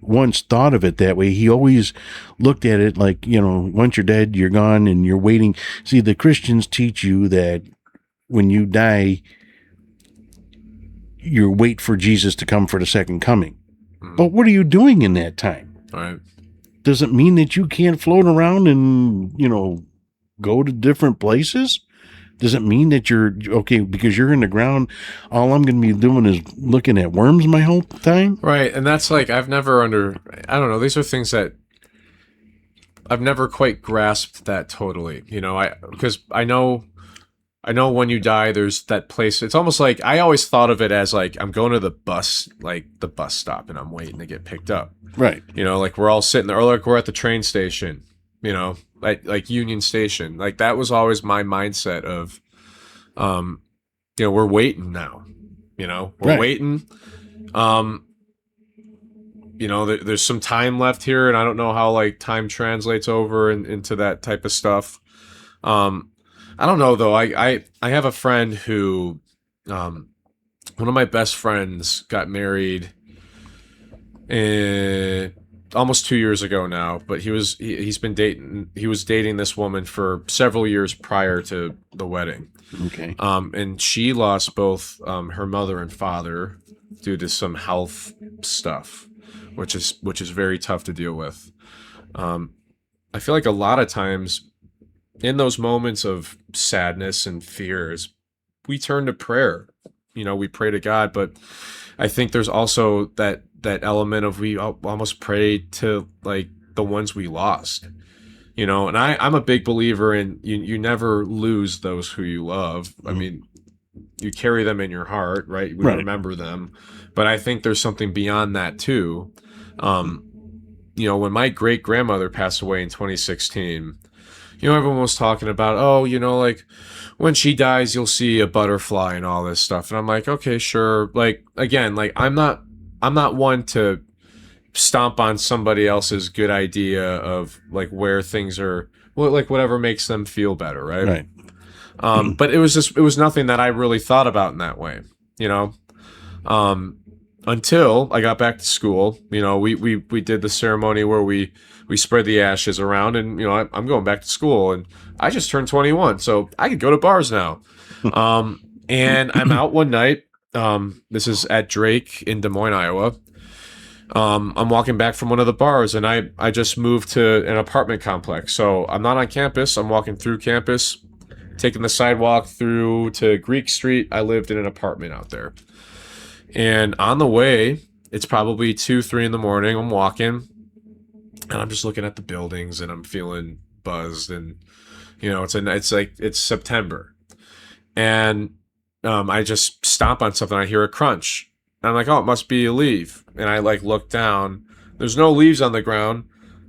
once thought of it that way. He always looked at it like, you know, once you're dead, you're gone and you're waiting. See, the Christians teach you that when you die, you wait for Jesus to come for the second coming. But what are you doing in that time? Right. Does it mean that you can't float around and, you know, go to different places? Does it mean that you're okay because you're in the ground? All I'm going to be doing is looking at worms my whole time? Right. And that's like, I don't know. These are things that I've never quite grasped that totally, you know, because I know when you die, there's that place. It's almost like I always thought of it as like I'm going to the bus stop, and I'm waiting to get picked up. Right. You know, like we're all sitting there, or like we're at the train station, you know, like Union Station. Like that was always my mindset of, you know, we're waiting now. You know, we're waiting. You know, there's some time left here, and I don't know how like time translates over into that type of stuff. I don't know though. I have a friend who, one of my best friends got married almost 2 years ago now, but he was dating this woman for several years prior to the wedding. Okay. And she lost both her mother and father due to some health stuff, which is very tough to deal with. I feel like a lot of times in those moments of sadness and fears, we turn to prayer. You know, we pray to God, but I think there's also that element of we almost pray to like the ones we lost. You know, and I'm a big believer in you never lose those who you love. I mean, you carry them in your heart, right? We remember them. But I think there's something beyond that too. You know, when my great grandmother passed away in 2016, you know, everyone was talking about, oh, you know, like when she dies, you'll see a butterfly and all this stuff. And I'm like, okay, sure. Like, again, like I'm not one to stomp on somebody else's good idea of like where things are, well, like whatever makes them feel better. Right. But it was nothing that I really thought about in that way. You know, until I got back to school. You know, we did the ceremony where we spread the ashes around, and you know, I'm going back to school, and I just turned 21, so I could go to bars now. And I'm out one night. This is at Drake in Des Moines, Iowa. I'm walking back from one of the bars, and I just moved to an apartment complex. So I'm not on campus. I'm walking through campus, taking the sidewalk through to Greek Street. I lived in an apartment out there. And on the way, it's probably 2, 3 in the morning. I'm walking, and I'm just looking at the buildings, and I'm feeling buzzed. And, you know, it's September. And I just stomp on something. I hear a crunch. And I'm like, oh, it must be a leaf. And I like look down. There's no leaves on the ground,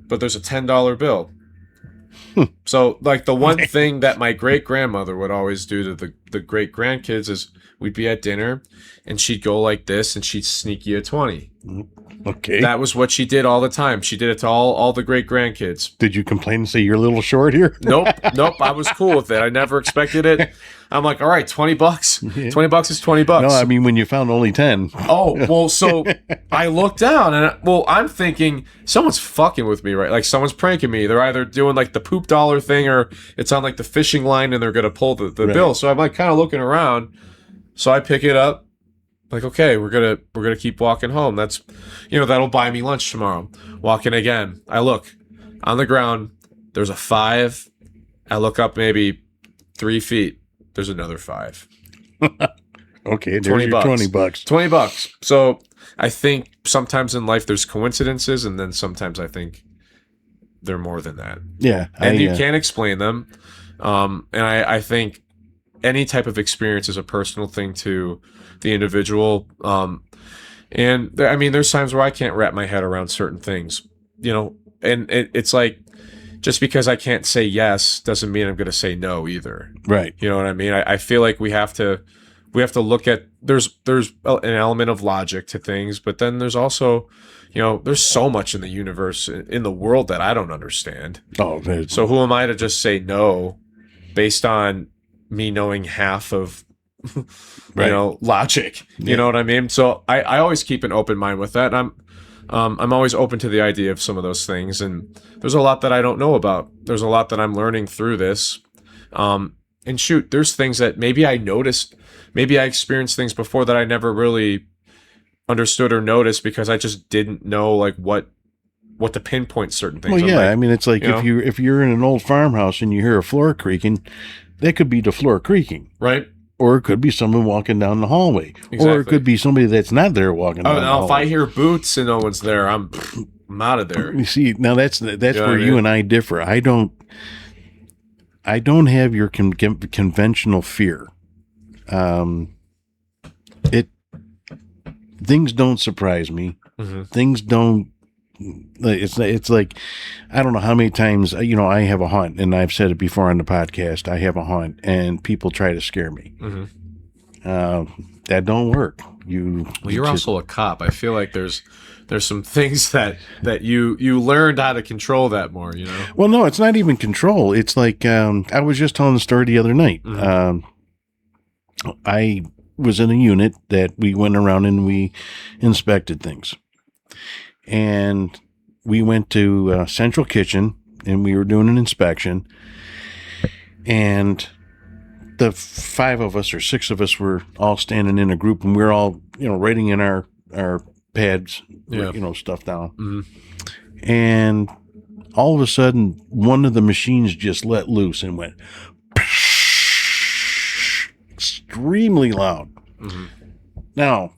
but there's a $10 bill. So like the one thing that my great grandmother would always do to the great grandkids is we'd be at dinner and she'd go like this and she'd sneak you a 20. Okay. That was what she did all the time. She did it to all the great grandkids. Did you complain and say you're a little short here? Nope. I was cool with it. I never expected it. I'm like, all right, $20. $20 is $20. No, I mean, when you found only 10. Oh, well, so I looked down and I'm thinking someone's fucking with me, right? Like someone's pranking me. They're either doing like the poop dollar thing or it's on like the fishing line and they're going to pull the Right. bill. So I'm like kind of looking around. So I pick it up. Like, okay, we're gonna keep walking home. That's, you know, that'll buy me lunch tomorrow. Walking again. I look on the ground. There's a 5. I look up maybe 3 feet. There's another 5. Okay, there's your $20. $20. So I think sometimes in life there's coincidences, and then sometimes I think they're more than that. Yeah, And you can't explain them. And I think any type of experience is a personal thing to the individual. And I mean, there's times where I can't wrap my head around certain things, you know, and it's like, just because I can't say yes doesn't mean I'm going to say no either. Right. You know what I mean? I feel like we have to look at, there's an element of logic to things, but then there's also, you know, there's so much in the universe, in the world that I don't understand. Oh, so who am I to just say no based on me knowing half of, Right. you know, logic? Yeah. You know what I mean? So I always keep an open mind with that. And I'm always open to the idea of some of those things. And there's a lot that I don't know about. There's a lot that I'm learning through this. And shoot, there's things that maybe I noticed, maybe I experienced things before that I never really understood or noticed because I just didn't know like what to pinpoint certain things. Well, yeah, like, I mean, it's like if you're in an old farmhouse and you hear a floor creaking, that could be the floor creaking, right? Or it could be someone walking down the hallway, or it could be somebody that's not there walking down the hallway. If I hear boots and no one's there, I'm out of there. You see, now that's know where what I you mean? and I differ. I don't have your conventional fear. Things don't surprise me. Mm-hmm. Things don't. It's like, I don't know how many times, you know, I have a hunt, and I've said it before on the podcast. I have a hunt, and people try to scare me. Mm-hmm. That don't work. You're also a cop. I feel like there's some things that you learned how to control that more. You know. Well, no, it's not even control. It's like I was just telling the story the other night. Mm-hmm. I was in a unit that we went around and we inspected things. And we went to Central Kitchen and we were doing an inspection. And the 5 of us or 6 of us were all standing in a group, and we were all, you know, writing in our pads, Yeah. you know, stuff down. Mm-hmm. And all of a sudden, one of the machines just let loose and went extremely loud. Mm-hmm. Now,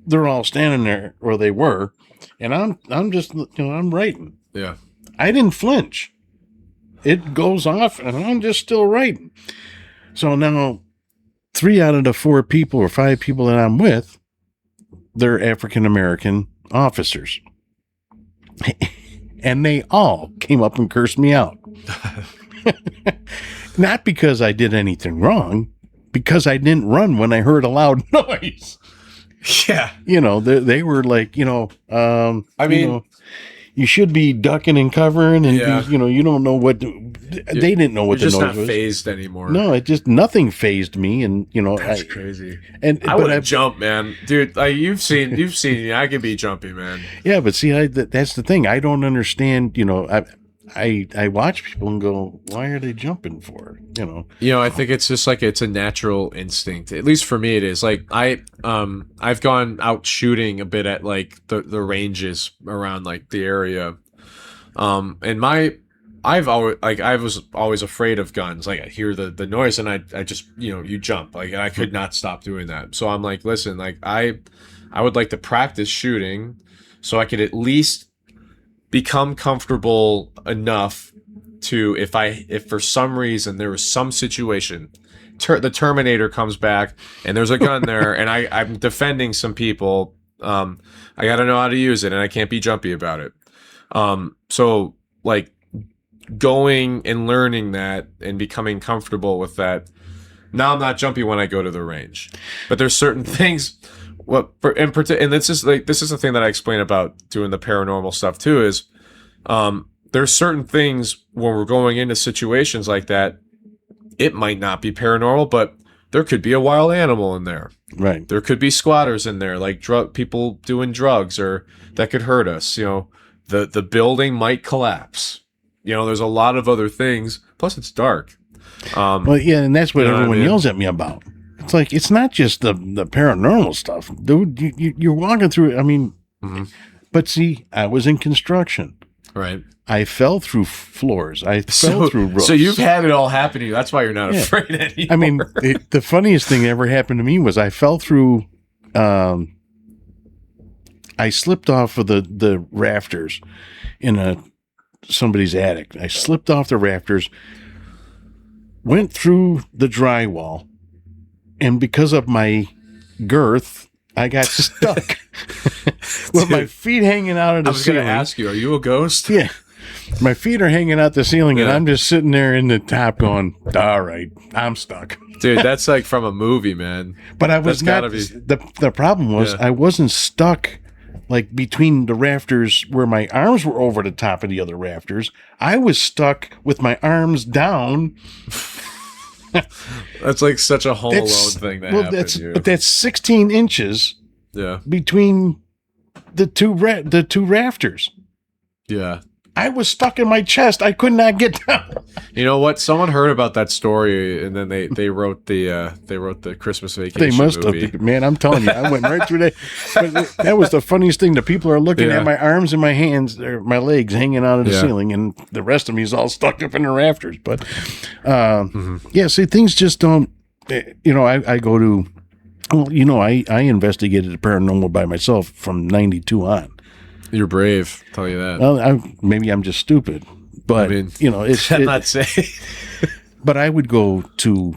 they're all standing there, or they were, and I'm just, you know, I'm writing. Yeah. I didn't flinch. It goes off, and I'm just still writing. So now, 3 out of the 4 people or 5 people that I'm with, they're African American officers. And they all came up and cursed me out. Not because I did anything wrong, because I didn't run when I heard a loud noise. Yeah. You know, they were like, you know, I mean, you should be ducking and covering, and Yeah. you don't know what they didn't know what You're the just noise not was. phased anymore. No, nothing phased me, and That's crazy. And I would jump, man, dude. Like you've seen me. I can be jumpy, man. Yeah, but see, that's the thing. I don't understand. I watch people and go, why are they jumping for? I think it's just like it's a natural instinct. At least for me, it is. Like I've gone out shooting a bit at like the ranges around like the area. And I was always afraid of guns. Like I hear the noise and I just you jump. Like I could not stop doing that. So I'm like, listen, like I would like to practice shooting so I could at least become comfortable enough to if for some reason there was some situation, the Terminator comes back and there's a gun there and I'm defending some people, I gotta know how to use it and I can't be jumpy about it. So like going and learning that and becoming comfortable with that. Now I'm not jumpy when I go to the range, but there's certain things. And this is the thing that I explain about doing the paranormal stuff too. Is there's certain things when we're going into situations like that, it might not be paranormal, but there could be a wild animal in there. Right. There could be squatters in there, like people doing drugs, or that could hurt us. The building might collapse. There's a lot of other things. Plus, it's dark. Well, yeah, and that's what everyone what I mean? yells at me about. It's like, it's not just the paranormal stuff, dude. You're walking through it. I mean, but see, I was in construction. Right. I fell through floors. I fell through roofs. So you've had it all happen to you. That's why you're not afraid anymore. I mean, the funniest thing that ever happened to me was I fell through. I slipped off of the rafters in somebody's attic. I slipped off the rafters, went through the drywall, and because of my girth, I got stuck with my feet hanging out of the ceiling. I was going to ask you, are you a ghost? Yeah. My feet are hanging out the ceiling, and I'm just sitting there in the top going, all right, I'm stuck. Dude, that's like from a movie, man. But I was not. The problem was I wasn't stuck like between the rafters where my arms were over the top of the other rafters. I was stuck with my arms down. That's like such a Home Alone thing that happened to you. But that's 16 inches between the two rafters. Yeah. I was stuck in my chest. I could not get down. You know what? Someone heard about that story, and then they wrote the Christmas Vacation. They must movie. have, man. I'm telling you, I went right through that. But that was the funniest thing. The people are looking at my arms and my hands, or my legs hanging out of the ceiling, and the rest of me is all stuck up in the rafters. But see, things just don't. I go to. Well, I investigated the paranormal by myself from '92 on. You're brave, I'll tell you that. Well, maybe I'm just stupid, but I'm not saying. But I would go to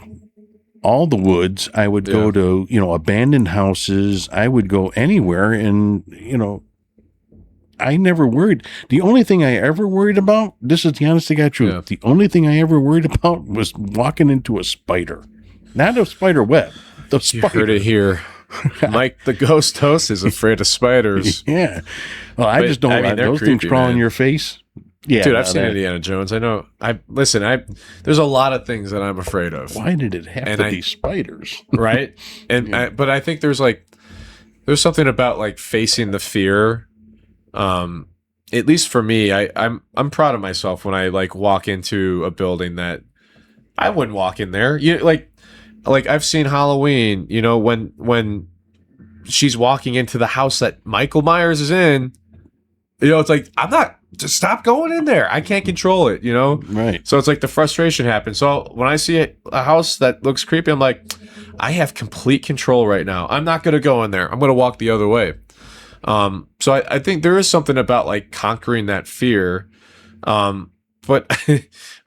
all the woods. I would go to abandoned houses. I would go anywhere, and I never worried. The only thing I ever worried about, this is the honest to God truth. Yeah. The only thing I ever worried about was walking into a spider, not a spider web. The spider. You heard it here. Mike, the ghost host, is afraid of spiders. Yeah. Well, I just don't like those things crawl in your face. Yeah. Dude, I've seen Indiana Jones. I know. There's a lot of things that I'm afraid of. Why did it have to be spiders? Right? And but I think there's something about like facing the fear. At least for me, I'm proud of myself when I like walk into a building that I wouldn't walk in there. Like I've seen Halloween, when she's walking into the house that Michael Myers is in, it's like, just stop going in there. I can't control it, Right. So it's like the frustration happens. So when I see a house that looks creepy, I'm like, I have complete control right now. I'm not going to go in there. I'm going to walk the other way. So I think there is something about like conquering that fear. But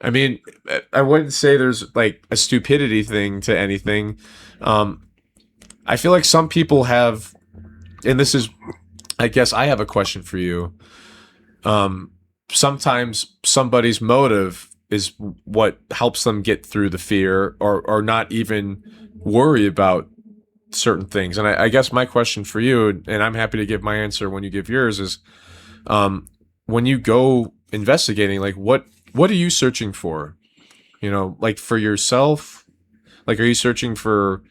I mean, I wouldn't say there's like a stupidity thing to anything. I feel like some people have, and this is, I guess I have a question for you. Sometimes somebody's motive is what helps them get through the fear or not even worry about certain things. And I guess my question for you, and I'm happy to give my answer when you give yours, is when you go investigating, like what are you searching for? You know, like for yourself, like are you searching for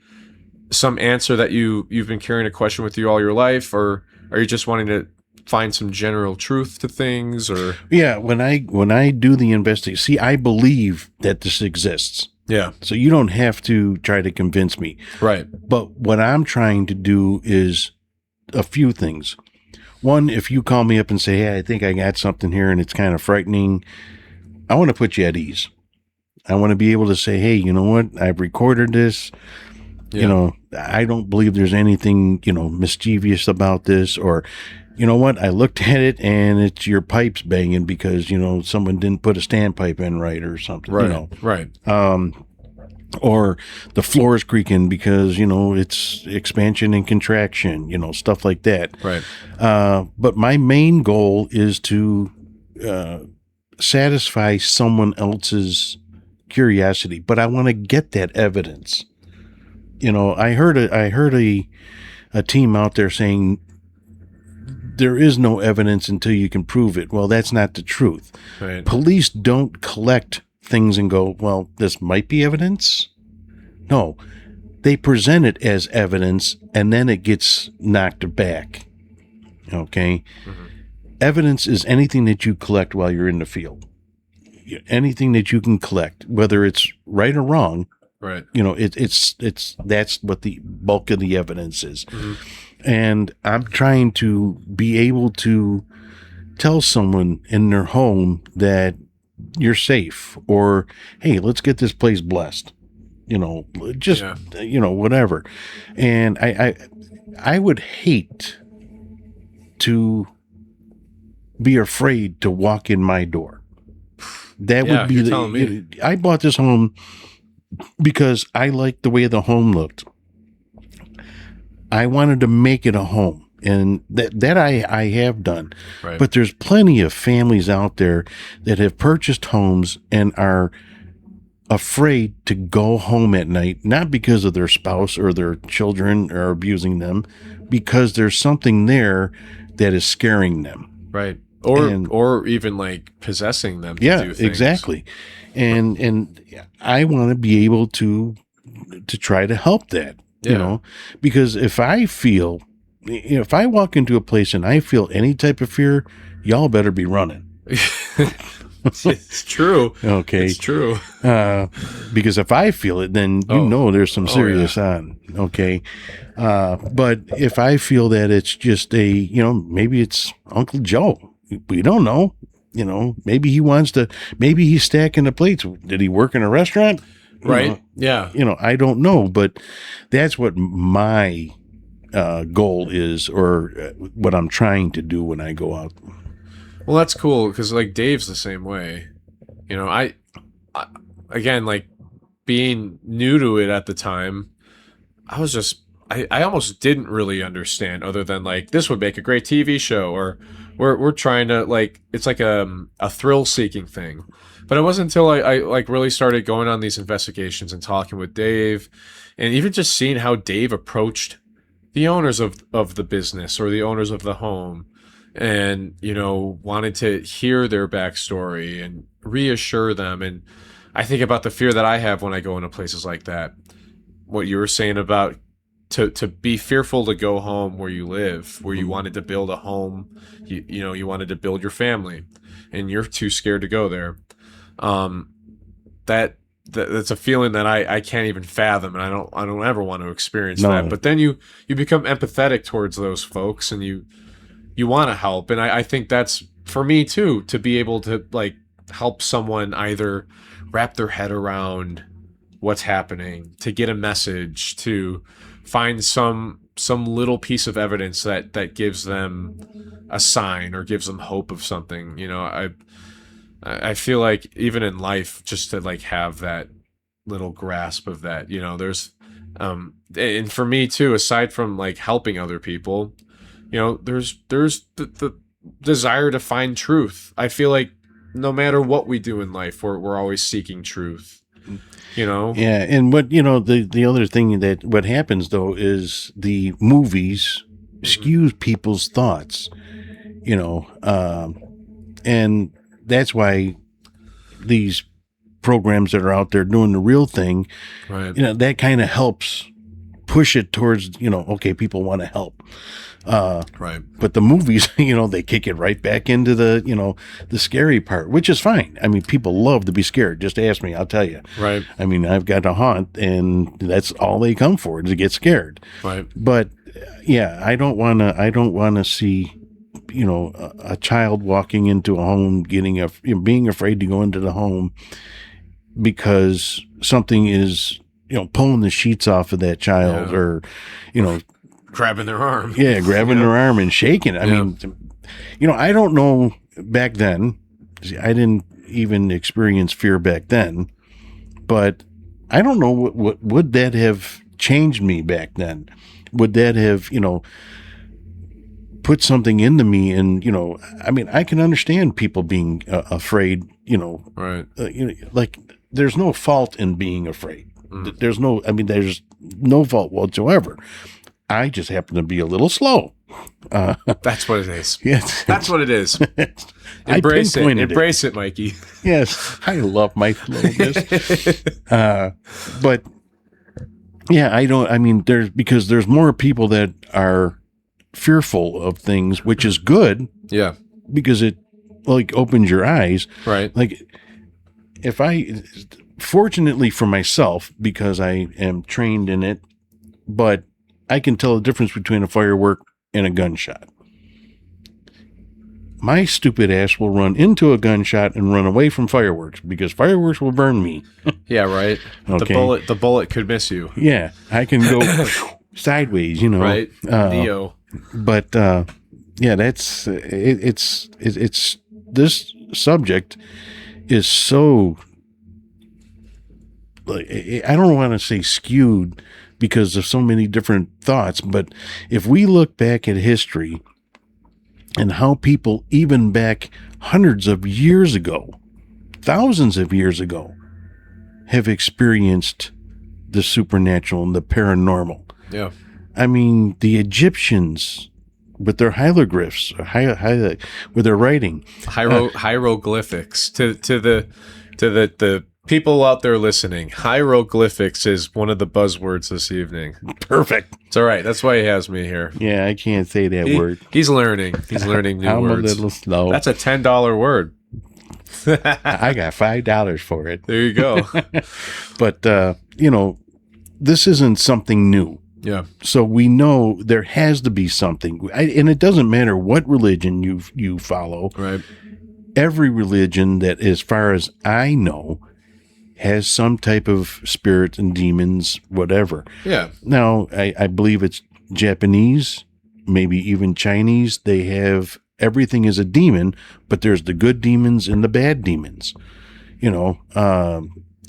some answer that you've been carrying a question with you all your life, or are you just wanting to find some general truth to things? Or Yeah, when I do the investigation, see, I believe that this exists. yeah, So you don't have to try to convince me. right, But what I'm trying to do is a few things. One, if you call me up and say, "Hey, I think I got something here and it's kind of frightening," I want to put you at ease. I want to be able to say, "Hey, you know what? I've recorded this. You yeah, know, I don't believe there's anything, mischievous about this, or, you know what? I looked at it and it's your pipes banging because, someone didn't put a standpipe in right or something, right, right, or the floor is creaking because, it's expansion and contraction, stuff like that. right, But my main goal is to satisfy someone else's curiosity, but I want to get that evidence. I heard a team out there saying there is no evidence until you can prove it. Well, that's not the truth. right, Police don't collect things and go, well, this might be evidence. No, they present it as evidence and then it gets knocked back. Okay. mm-hmm. Evidence is anything that you collect while you're in the field. Anything that you can collect, whether it's right or wrong, right, it's that's what the bulk of the evidence is. mm-hmm. And I'm trying to be able to tell someone in their home that you're safe, or, hey, let's get this place blessed, just, whatever. And I would hate to be afraid to walk in my door. That would be telling me. I bought this home because I liked the way the home looked. I wanted to make it a home, and that I have done. Right. But there's plenty of families out there that have purchased homes and are afraid to go home at night, not because of their spouse or their children are abusing them, because there's something there that is scaring them. Right. Or even like possessing them to do things. Exactly. And I want to be able to try to help that, because if I walk into a place and I feel any type of fear, y'all better be running. It's true. Okay. It's true. Because if I feel it, then there's some serious on. Okay. But if I feel that it's just maybe it's Uncle Joe. We don't know. Maybe he's stacking the plates. Did he work in a restaurant? Right. Yeah. I don't know, but that's what my goal is, or what I'm trying to do when I go out. Well, that's cool, because like Dave's the same way. I again, like being new to it at the time, I almost didn't really understand, other than like this would make a great TV show, or we're trying to, like, it's like a thrill seeking thing. But it wasn't until I like really started going on these investigations and talking with Dave, and even just seeing how Dave approached the owners of the business or the owners of the home, and wanted to hear their backstory and reassure them. And I think about the fear that I have when I go into places like that. What you were saying about to be fearful to go home where you live, where you wanted to build a home, you wanted to build your family, and you're too scared to go there. That's a feeling that I can't even fathom, and I don't ever want to experience that. But then you become empathetic towards those folks, and you want to help. And I think that's for me too, to be able to like help someone either wrap their head around what's happening, to get a message, to find some little piece of evidence that gives them a sign or gives them hope of something. I feel like even in life, just to like have that little grasp of that, there's and for me too, aside from like helping other people, there's the desire to find truth. I feel like no matter what we do in life, we're always seeking truth. Yeah, and what the other thing that what happens though is the movies skews people's thoughts. And that's why these programs that are out there doing the real thing, Right. That kind of helps push it towards, okay, people want to help. Right. But the movies, they kick it right back into the, the scary part, which is fine. I mean, people love to be scared. Just ask me, I'll tell you. Right. I mean, I've got a haunt, and that's all they come for, is to get scared. Right. But yeah, I don't want to see, a child walking into a home, being afraid to go into the home because something is, pulling the sheets off of that child, or, grabbing their arm. Yeah, grabbing their arm and shaking. I mean, I don't know back then. I didn't even experience fear back then, but I don't know what would that have changed me back then. Would that have, put something into me? And, I mean, I can understand people being afraid, Right. Like there's no fault in being afraid. There's no fault whatsoever. I just happen to be a little slow. That's what it is. Yes. That's what it is. Embrace it. Embrace it, Mikey. Yes. I love my slowness. But yeah, there's more people that are fearful of things, which is good. Yeah. Because it opens your eyes. Right. Like fortunately for myself, because I am trained in it, but I can tell the difference between a firework and a gunshot. My stupid ass will run into a gunshot and run away from fireworks because fireworks will burn me. Yeah, right. Okay. The bullet could miss you. Yeah, I can go sideways, Right. Neo. But yeah, that's it's this subject is so, I don't want to say skewed because of so many different thoughts, but if we look back at history and how people, even back hundreds of years ago, thousands of years ago, have experienced the supernatural and the paranormal. Yeah. I mean, the Egyptians with their hieroglyphs, with their writing, hieroglyphics to the people out there listening. Hieroglyphics is one of the buzzwords this evening. Perfect. It's all right. That's why he has me here. Yeah, I can't say that word. He's learning. He's learning new words. I'm a little slow. That's a $10 word. I got $5 for it. There you go. But this isn't something new. Yeah. So we know there has to be something, and it doesn't matter what religion you follow. Right. Every religion that, as far as I know, has some type of spirits and demons, whatever. Yeah. Now, I believe it's Japanese, maybe even Chinese. They have everything is a demon, but there's the good demons and the bad demons.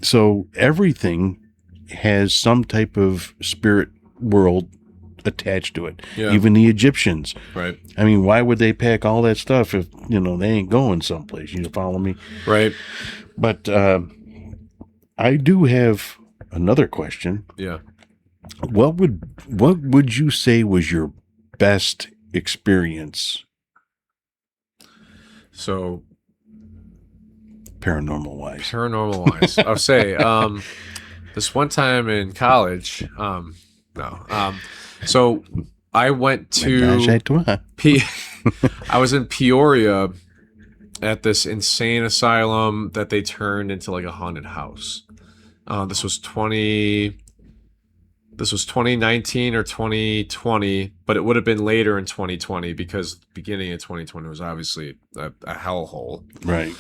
So everything has some type of spirit world attached to it. Yeah. Even the Egyptians. Right. I mean, why would they pack all that stuff if, they ain't going someplace? You follow me? Right. But I do have another question. Yeah. What would you say was your best experience? So paranormal wise. I'll say this one time in college, so I went to I was in Peoria at this insane asylum that they turned into like a haunted house. This was 2019 or 2020, but it would have been later in 2020 because the beginning of 2020 was obviously a hellhole. Right.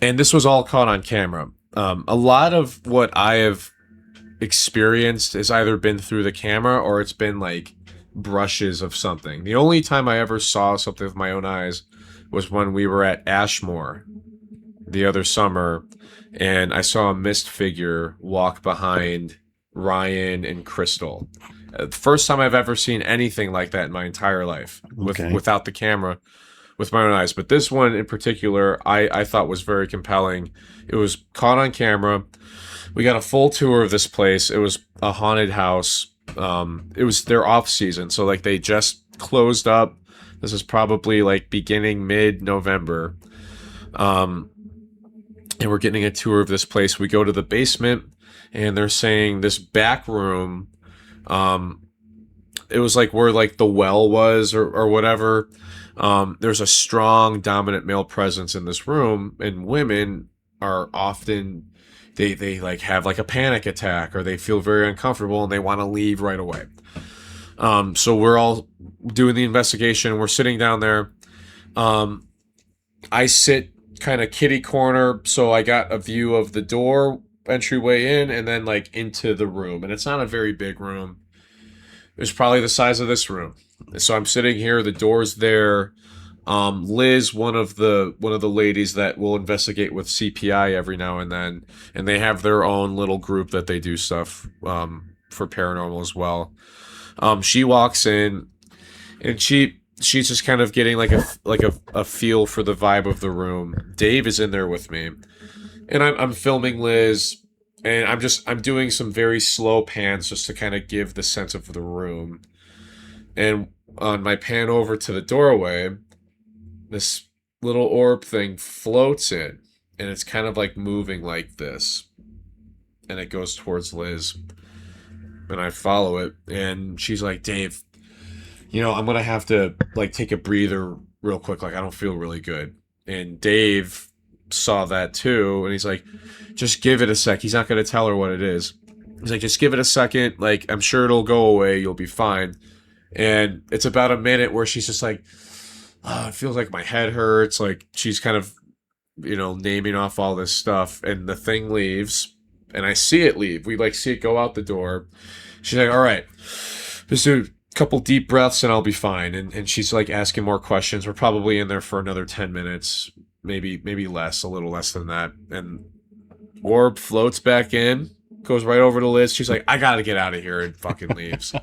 And this was all caught on camera. A lot of what I have experienced has either been through the camera or it's been like brushes of something. The only time I ever saw something with my own eyes was when we were at Ashmore the other summer, and I saw a mist figure walk behind Ryan and Crystal. The first time I've ever seen anything like that in my entire life without the camera, with my own eyes. But this one in particular, I thought was very compelling. It was caught on camera. We got a full tour of this place. It was a haunted house. It was their off season. So like they just closed up This is probably like beginning mid-November. And we're getting a tour of this place. We go to the basement, and they're saying this back room, it was like where like the well was or whatever. There's a strong dominant male presence in this room, and women are often they like have like a panic attack, or they feel very uncomfortable and they want to leave right away. So we're all doing the investigation. We're sitting down there. I sit kind of kitty corner, so I got a view of the door entryway in, and then like into the room. And it's not a very big room. It's probably the size of this room. So I'm sitting here. The door's there. Liz, one of the ladies that will investigate with CPI every now and then, and they have their own little group that they do stuff for paranormal as well. She walks in, and she's just kind of getting like a feel for the vibe of the room. Dave is in there with me, and I'm filming Liz, and I'm doing some very slow pans just to kind of give the sense of the room. And on my pan over to the doorway, this little orb thing floats in, and it's kind of like moving like this, and it goes towards Liz, and I follow it, and she's like, Dave, I'm gonna have to like take a breather real quick, like I don't feel really good. And Dave saw that too, and he's like, just give it a sec. He's not gonna tell her what it is. He's like, just give it a second, like I'm sure it'll go away, you'll be fine. And it's about a minute where she's just like, oh, it feels like my head hurts. Like she's kind of, naming off all this stuff, and the thing leaves, and I see it leave. We like see it go out the door. She's like, all right, just do a couple deep breaths and I'll be fine. And she's like asking more questions. We're probably in there for another 10 minutes, maybe less, a little less than that. And orb floats back in, goes right over to Liz. She's like, I gotta get out of here, and fucking leaves.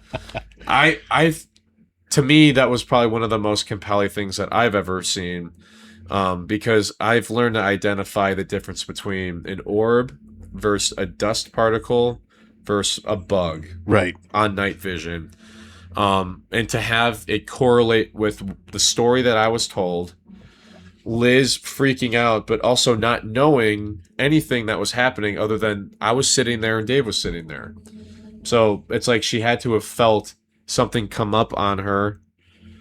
To me, that was probably one of the most compelling things that I've ever seen, because I've learned to identify the difference between an orb versus a dust particle versus a bug, Right. on night vision. And to have it correlate with the story that I was told, Liz freaking out, but also not knowing anything that was happening other than I was sitting there and Dave was sitting there. So it's like she had to have felt something come up on her,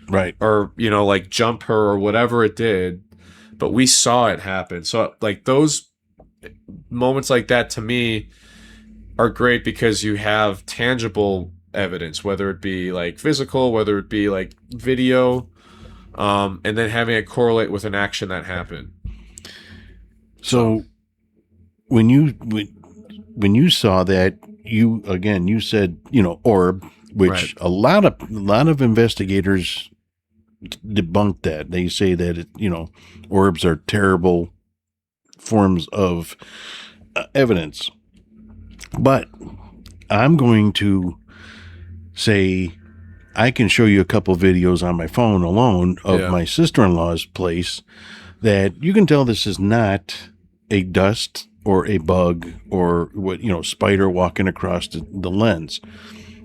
Right. or like jump her or whatever it did, but we saw it happen. So like those moments like that to me are great, because you have tangible evidence, whether it be like physical, whether it be like video, and then having it correlate with an action that happened. So when you saw that, you said, orb, which Right. a lot of investigators debunk that. They say that orbs are terrible forms of evidence. But I'm going to say I can show you a couple videos on my phone alone of my sister-in-law's place that you can tell this is not a dust or a bug or what, spider walking across the lens.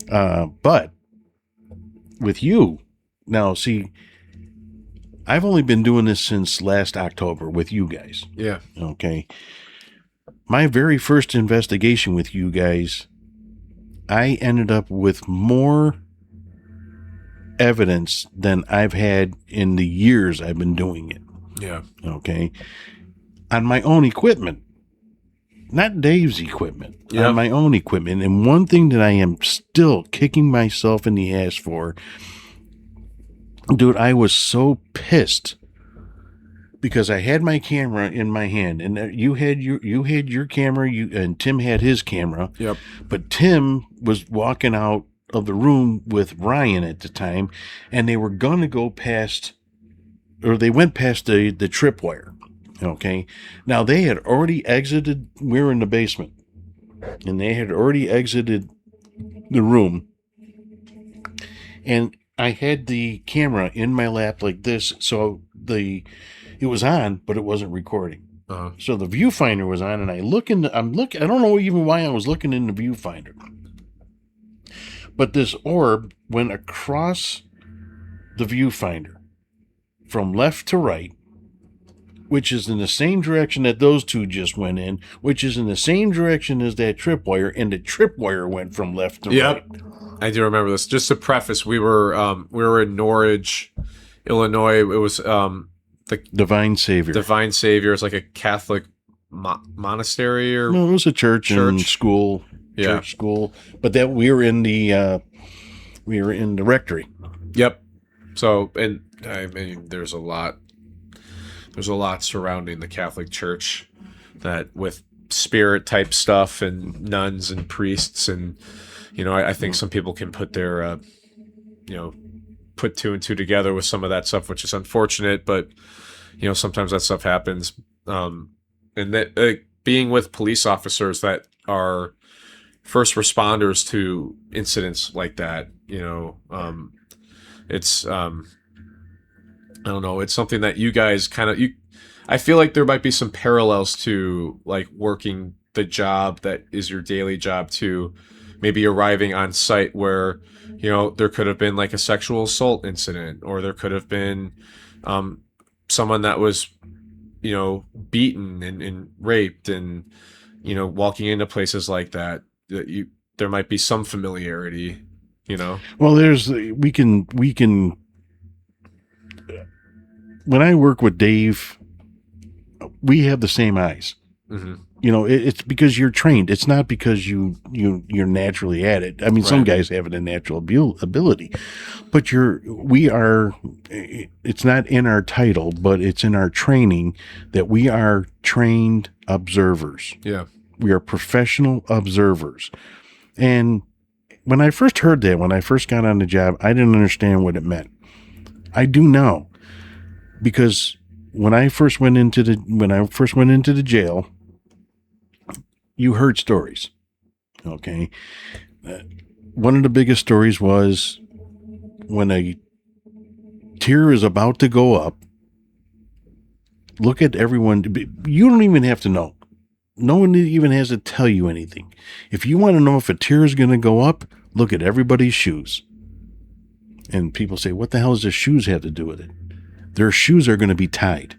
But with you now, see, I've only been doing this since last October with you guys. Yeah. Okay. My very first investigation with you guys, I ended up with more evidence than I've had in the years I've been doing it. Yeah. Okay. On my own equipment, not Dave's equipment, Yeah. on my own equipment. And one thing that I am still kicking myself in the ass for, dude, I was so pissed because I had my camera in my hand, and you had your camera, and Tim had his camera. Yep. But Tim was walking out of the room with Ryan at the time, and they were going to go past, or they went past the tripwire. Okay. Now they had already exited. We were in the basement, and they had already exited the room, and I had the camera in my lap like this, so it was on, but it wasn't recording. Uh-huh. So the viewfinder was on, and I don't know even why I was looking in the viewfinder. But this orb went across the viewfinder, from left to right, which is in the same direction that those two just went in, which is in the same direction as that tripwire, and the tripwire went from left to right. I do remember this. Just to preface, we were in Norridge, Illinois. It was the Divine Savior. Divine Savior. It's like a Catholic monastery or no, it was a church and school, church school. But that we were in the rectory. Yep. So, and I mean, there's a lot surrounding the Catholic Church that with spirit type stuff and nuns and priests and I think some people can put their put two and two together with some of that stuff, which is unfortunate, but sometimes that stuff happens. And that being with police officers that are first responders to incidents like that, it's I don't know. It's something that you guys I feel like there might be some parallels to like working the job that is your daily job to maybe arriving on site where, there could have been like a sexual assault incident, or there could have been someone that was, beaten and raped and, walking into places like that there might be some familiarity, Well, we can when I work with Dave, we have the same eyes. Mm-hmm. It's because you're trained. It's not because you're naturally at it. I mean, some guys have it a natural ability, but it's not in our title, but it's in our training that we are trained observers. Yeah. We are professional observers. And when I first heard that, when I first got on the job, I didn't understand what it meant. I do now. Because when I first went into the jail, you heard stories. Okay. One of the biggest stories was when a tier is about to go up, look at everyone. You don't even have to know. No one even has to tell you anything. If you want to know if a tier is going to go up, look at everybody's shoes. And people say, what the hell does the shoes have to do with it? Their shoes are going to be tied.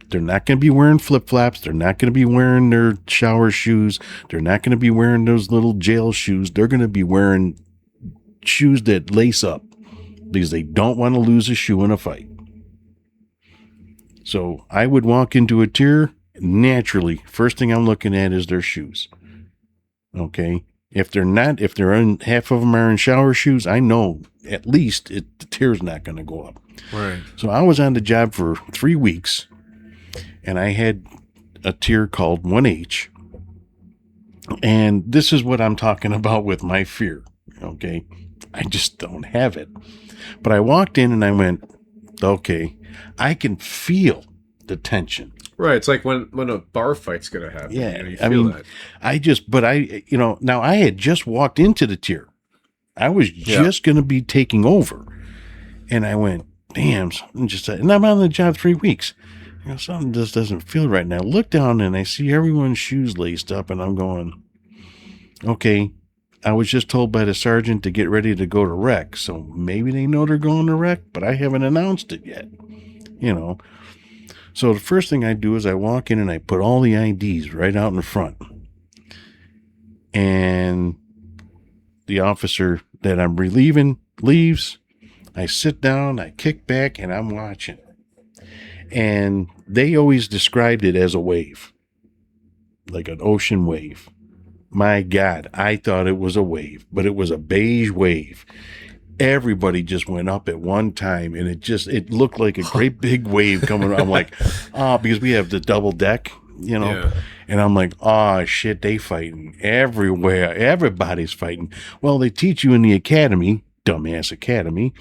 They're not going to be wearing flip-flops. They're not going to be wearing their shower shoes. They're not going to be wearing those little jail shoes. They're going to be wearing shoes that lace up because they don't want to lose a shoe in a fight. So I would walk into a tier. Naturally, first thing I'm looking at is their shoes. Okay. If they're in, half of them are in shower shoes, I know at least the tier's not going to go up. Right. So I was on the job for 3 weeks, and I had a tier called 1H. And this is what I'm talking about with my fear. Okay. I just don't have it. But I walked in and I went, okay, I can feel the tension. Right. It's like when a bar fight's going to happen. Yeah. You feel that. Now I had just walked into the tier. I was just going to be taking over. And I went, damn, and I'm on the job 3 weeks. Something just doesn't feel right now. Look down and I see everyone's shoes laced up and I'm going, okay, I was just told by the sergeant to get ready to go to rec. So maybe they know they're going to rec, but I haven't announced it yet, So the first thing I do is I walk in and I put all the IDs right out in front. And the officer that I'm relieving leaves. I sit down, I kick back, and I'm watching. And they always described it as a wave, like an ocean wave. My God, I thought it was a wave, but it was a beige wave. Everybody just went up at one time, and it looked like a great big wave coming. I'm like, because we have the double deck, and I'm like, shit, they fighting everywhere. Everybody's fighting. Well, they teach you in the academy, dumbass academy,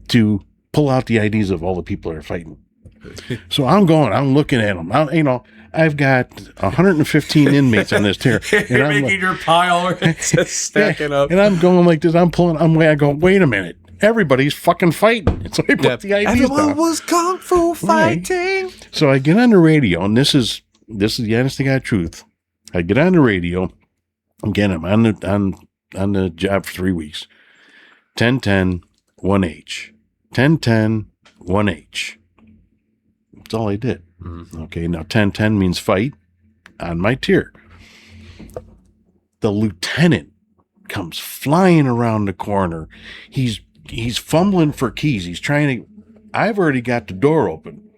to pull out the IDs of all the people that are fighting. So I'm looking at them. I've got 115 inmates on this tier. You're making your pile, just stacking up. And I'm going like this. I go, wait a minute. Everybody's fucking fighting. So I put the IDs Everyone down. was kung fu fighting. Right. So I get on the radio, and this is the honest to God truth. I get on the radio. Again, I'm on the job for 3 weeks. 1010 1H. 1010 1H. That's all I did. Okay, now 10-10 means fight on my tier. The lieutenant comes flying around the corner. He's fumbling for keys. He's trying to. I've already got the door open.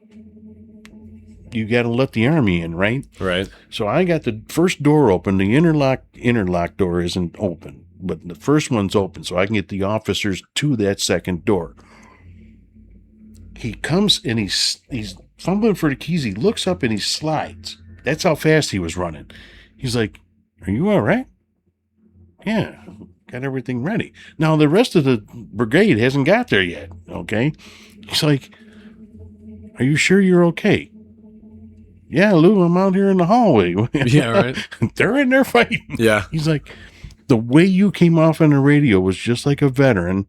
You got to let the army in, right? Right. So I got the first door open. The interlock door isn't open, but the first one's open, so I can get the officers to that second door. He comes and he's fumbling for the keys. He looks up and he slides. That's how fast he was running. He's like, "Are you all right?" "Yeah, got everything ready." Now the rest of the brigade hasn't got there yet. Okay, he's like, "Are you sure you're okay?" "Yeah, Lou, I'm out here in the hallway." Yeah, right. They're in there fighting. Yeah. He's like, "The way you came off on the radio was just like a veteran,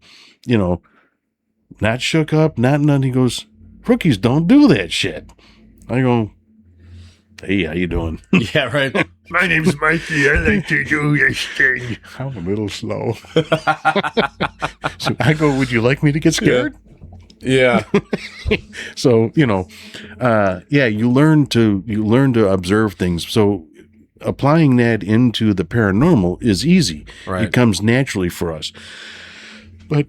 not shook up, not none." He goes, "Rookies don't do that shit." I go, "Hey, how you doing?" Yeah, right. My name's Mikey. I like to do this thing. I'm a little slow. So I go, "Would you like me to get scared?" Yeah. So, you learn to observe things. So applying that into the paranormal is easy. Right. It comes naturally for us. But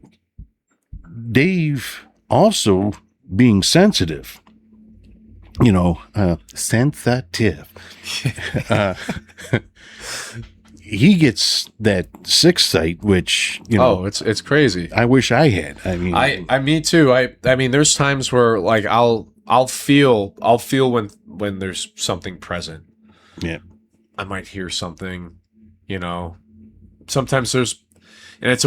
Dave also being sensitive, sensitive. He gets that sixth sight, which, it's crazy. I wish I had. I mean, me too. I mean, there's times where like I'll feel when there's something present. Yeah. I might hear something, sometimes there's, and it's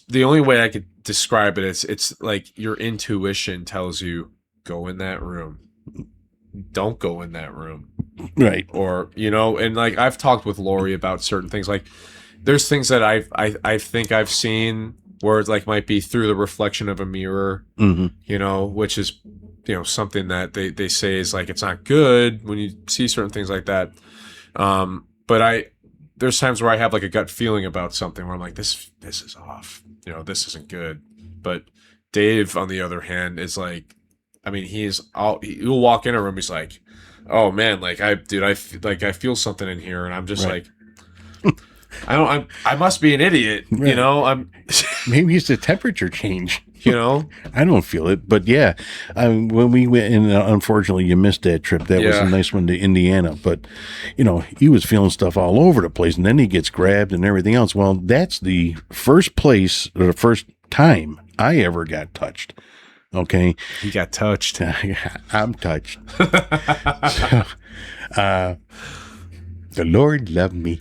the only way I could describe it. It's like your intuition tells you, go in that room. Don't go in that room. Right. Or, and like I've talked with Lori about certain things. Like there's things that I think I've seen where it like might be through the reflection of a mirror, which is, something that they say is like, it's not good when you see certain things like that. But there's times where I have like a gut feeling about something where I'm like, this is off, this isn't good. But Dave, on the other hand, is like, I mean, he'll walk in a room. He's like, "Oh man, like I feel something in here," and I'm just right. like, I must be an idiot, right. I'm maybe it's the temperature change. I don't feel it, but yeah, when we went, and unfortunately you missed that trip. That was a nice one to Indiana, but he was feeling stuff all over the place, and then he gets grabbed and everything else. Well, that's the first place, or the first time I ever got touched. Okay. He got touched. I'm touched. So, the Lord loved me.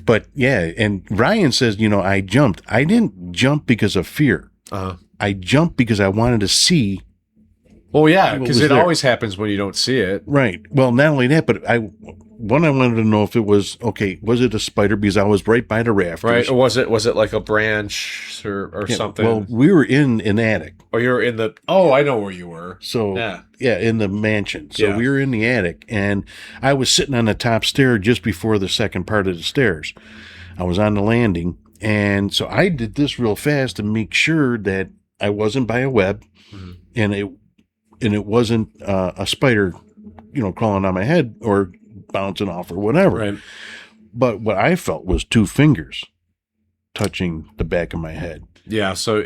But yeah, and Ryan says, I jumped. I didn't jump because of fear. I jumped because I wanted to see. Well, yeah, because it always happens when you don't see it. Right. Well, not only that, but I wanted to know if it was, was it a spider? Because I was right by the rafters. Right. Or was it like a branch or something? Well, we were in an attic. Or you were in I know where you were. So, in the mansion. So we were in the attic, and I was sitting on the top stair just before the second part of the stairs. I was on the landing, and so I did this real fast to make sure that I wasn't by a web, and it wasn't a spider, crawling on my head or bouncing off or whatever. Right. But what I felt was two fingers touching the back of my head. Yeah. So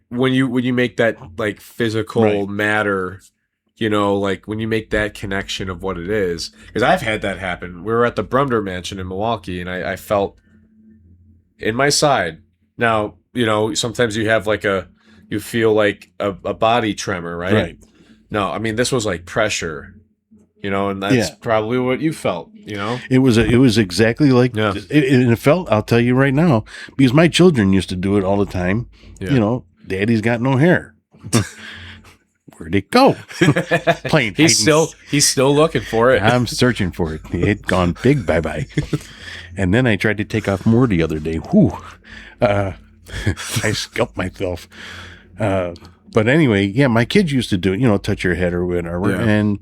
when you make that like physical matter, like when you make that connection of what it is, because I've had that happen. We were at the Brumder Mansion in Milwaukee, and I felt in my side. Now, sometimes you have like you feel like a body tremor, right? Right. No, I mean, this was like pressure, and that's probably what you felt, It was exactly like, it felt, I'll tell you right now, because my children used to do it all the time. Yeah. Daddy's got no hair. Where'd it go? Playing. He's still looking for it. I'm searching for it. It had gone big bye-bye. And then I tried to take off more the other day. Whew. I scalped myself. But anyway, my kids used to do it, touch your head or whatever. Yeah. And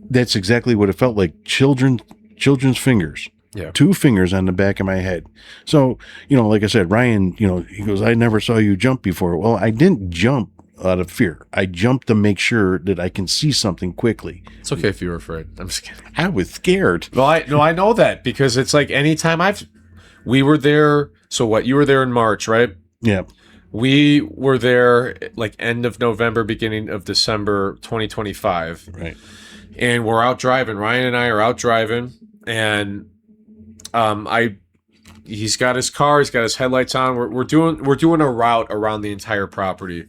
that's exactly what it felt like. Children's fingers. Yeah. Two fingers on the back of my head. So, like I said, Ryan, he goes, "I never saw you jump before." Well, I didn't jump out of fear. I jumped to make sure that I can see something quickly. It's okay if you were afraid. I'm just kidding. I was scared. No, I know that because it's like anytime we were there. So what? You were there in March, right? Yeah. We were there like end of November, beginning of December 2025. Right. And we're out driving. Ryan and I are out driving, and he's got his car, he's got his headlights on. We're doing a route around the entire property.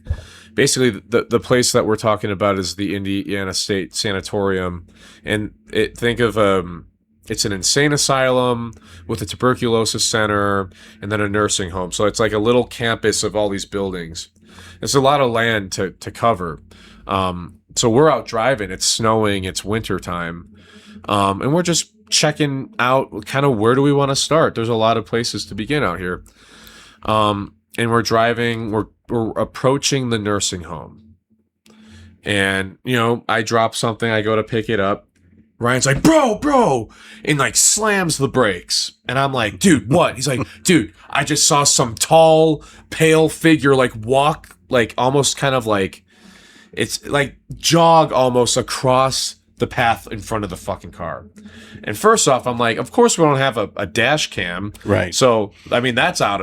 Basically, the place that we're talking about is the Indiana State Sanatorium, and think of it's an insane asylum with a tuberculosis center and then a nursing home. So it's like a little campus of all these buildings. It's a lot of land to cover. So we're out driving. It's snowing. It's winter time, and we're just checking out kind of where do we want to start. There's a lot of places to begin out here, and we're driving. We're approaching the nursing home, and I drop something. I go to pick it up. Ryan's like, bro, and like slams the brakes. And I'm like, dude, what? He's like, dude, I just saw some tall, pale figure like walk, like almost kind of like, it's like jog almost across the path in front of the fucking car. And first off, I'm like, of course we don't have a dash cam. Right. So, I mean, that's out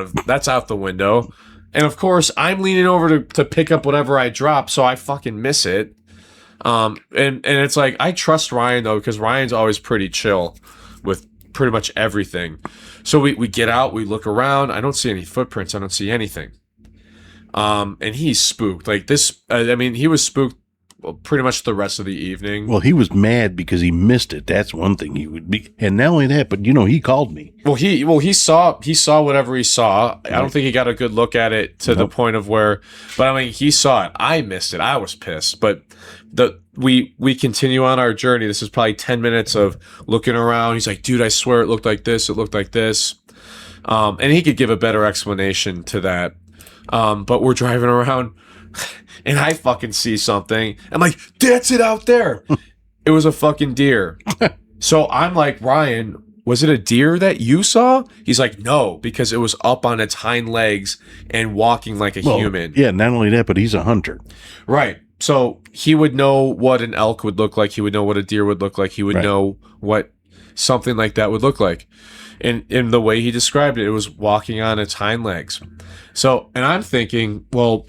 the window. And of course, I'm leaning over to pick up whatever I drop, so I fucking miss it. And it's like, I trust Ryan though, because Ryan's always pretty chill with pretty much everything. So we get out, we look around. I don't see any footprints. I don't see anything. And he's spooked like this. I mean, he was spooked pretty much the rest of the evening. Well, he was mad because he missed it. That's one thing he would be. And not only that, but he called me. He saw whatever he saw. I don't think he got a good look at it to the point of where, but I mean, he saw it. I missed it. I was pissed, but we continue on our journey. This is probably 10 minutes of looking around. He's like, dude, I swear it looked like this. It looked like this. And he could give a better explanation to that. But we're driving around and I fucking see something. I'm like, that's it out there. It was a fucking deer. So I'm like, Ryan, was it a deer that you saw? He's like, no, because it was up on its hind legs and walking like a human. Yeah, not only that, but he's a hunter. Right. So he would know what an elk would look like. He would know what a deer would look like. He would know what something like that would look like. And in the way he described it, it was walking on its hind legs. So, and I'm thinking, well,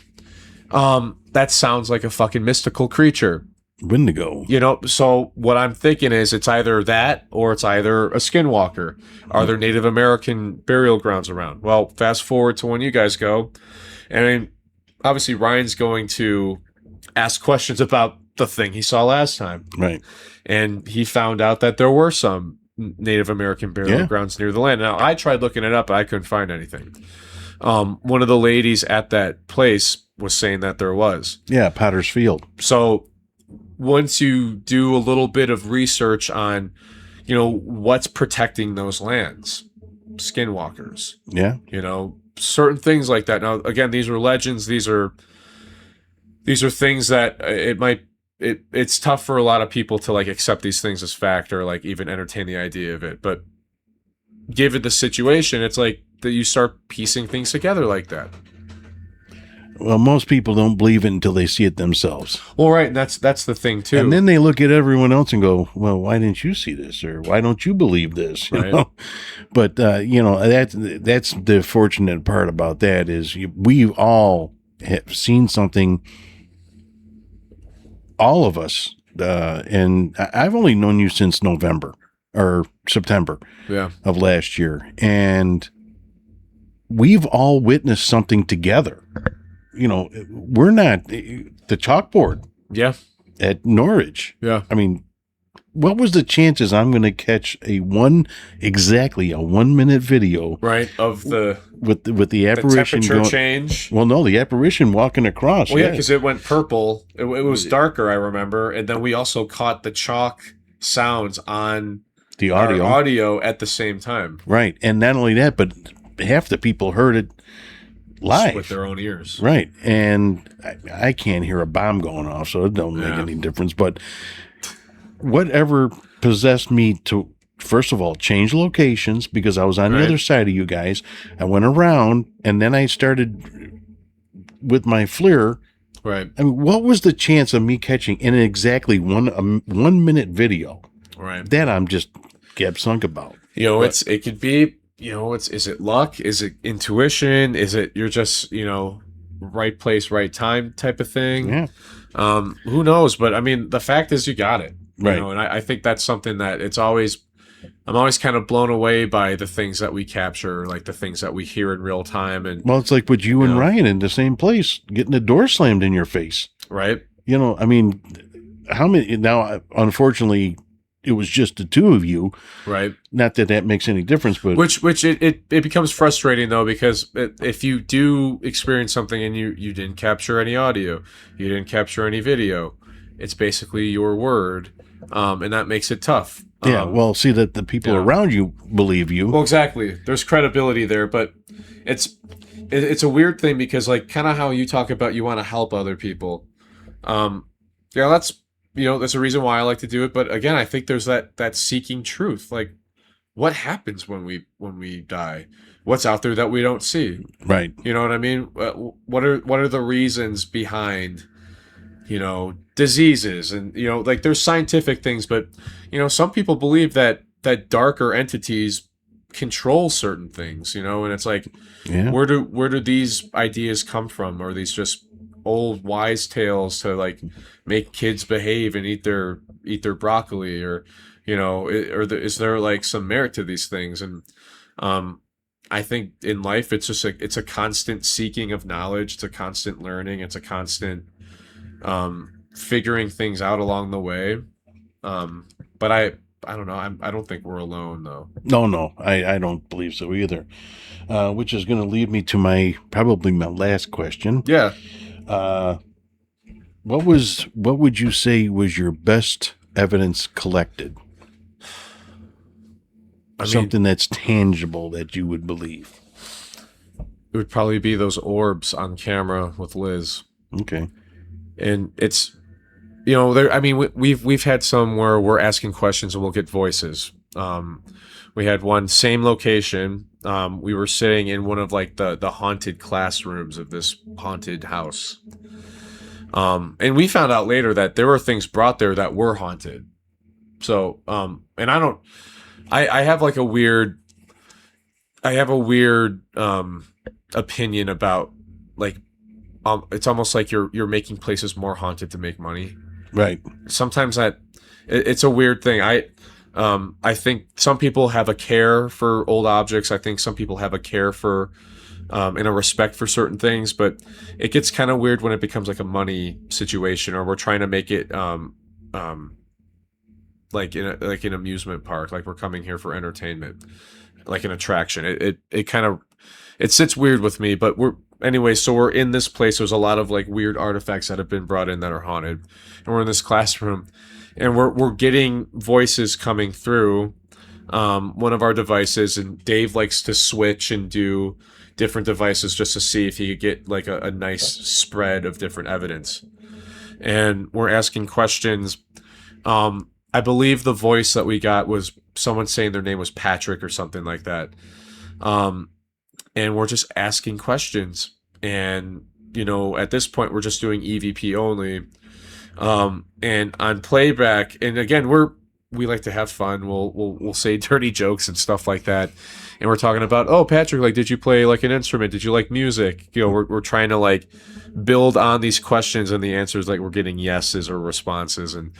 that sounds like a fucking mystical creature. Wendigo. So what I'm thinking is it's either that or it's either a skinwalker. Are there Native American burial grounds around? Well, fast forward to when you guys go. And I mean, obviously Ryan's going to ask questions about the thing he saw last time. Right. And he found out that there were some Native American burial grounds near the land. Now, I tried looking it up, but I couldn't find anything. One of the ladies at that place was saying that there was. Yeah, Potter's Field. So once you do a little bit of research on, what's protecting those lands, skinwalkers. Yeah. Certain things like that. Now, again, these are legends. These are things that it's tough for a lot of people to like accept these things as fact or like even entertain the idea of it. But given the situation, it's like that you start piecing things together like that. Well, most people don't believe it until they see it themselves. Well, right, and that's the thing too. And then they look at everyone else and go, "Well, why didn't you see this, or why don't you believe this?" You know? But that's the fortunate part about that is we all have seen something. All of us, and I've only known you since November or September of last year, and we've all witnessed something together. We're not the chalkboard. Yeah. At Norwich. Yeah. I mean, what was the chances I'm going to catch a 1 minute video? Right. Of the with the apparition the temperature change. Well, no, the apparition walking across. Well, yeah, because it went purple. It was darker, I remember, and then we also caught the chalk sounds on the audio at the same time. Right, and not only that, but half the people heard it live with their own ears. Right, and I can't hear a bomb going off, so it don't make any difference. But whatever possessed me to, first of all, change locations, because I was on the other side of you guys. I went around, and then I started with my FLIR Right. I mean, what was the chance of me catching in exactly 1 minute video Right. that I'm just sunk about? You know, it could be, is it luck? Is it intuition? Is it you're just, right place, right time type of thing? Yeah. Who knows? But I mean, the fact is you got it. Right. And I think that's something that I'm always kind of blown away by the things that we capture, like the things that we hear in real time. And Well, it's like with you and Ryan in the same place, getting the door slammed in your face. right. I mean, how many now? Unfortunately, it was just the two of you. Right. Not that makes any difference, but Which it becomes frustrating though, because if you do experience something and you didn't capture any audio, you didn't capture any video, it's basically your word, and that makes it tough. yeah. Well, see that the people around you believe you. Well, exactly. There's credibility there, but it's a weird thing because like kind of how you talk about you want to help other people. That's that's a reason why I like to do it. But again, I think there's that seeking truth. Like, what happens when we die? What's out there that we don't see? Right. You know what I mean? What are the reasons behind diseases? And like there's scientific things, but some people believe that darker entities control certain things. And it's like, where do these ideas come from? Or are these just old wise tales to like make kids behave and eat their broccoli, or is there like some merit to these things? And I think in life it's just it's a constant seeking of knowledge, it's a constant learning, it's a constant figuring things out along the way. But I don't know, I don't think we're alone though. No, I don't believe so either. Which is going to lead me to probably my last question. Yeah. What would you say was your best evidence collected? Something that's tangible that you would believe. It would probably be those orbs on camera with Liz. Okay. And it's, we've had some where we're asking questions and we'll get voices. We had one, same location. We were sitting in one of like the haunted classrooms of this haunted house. And we found out later that there were things brought there that were haunted. So, and I have like a weird opinion about like, it's almost like you're making places more haunted to make money. Right. Sometimes it's a weird thing. I think some people have a care for old objects. I think some people have a care for, and a respect for certain things, but it gets kind of weird when it becomes like a money situation, or we're trying to make it, like in an amusement park, like we're coming here for entertainment, like an attraction. It sits weird with me, but so we're in this place. There's a lot of like weird artifacts that have been brought in that are haunted, and we're in this classroom, and we're getting voices coming through one of our devices, and Dave likes to switch and do different devices just to see if he could get like a nice spread of different evidence. And we're asking questions. I believe the voice that we got was someone saying their name was Patrick or something like that. And we're just asking questions. And, at this point, we're just doing EVP only. And on playback, and again, we like to have fun. We'll say dirty jokes and stuff like that. And we're talking about, oh, Patrick, like, did you play like an instrument? Did you like music? We're trying to like build on these questions, and the answers, like, we're getting yeses or responses. And,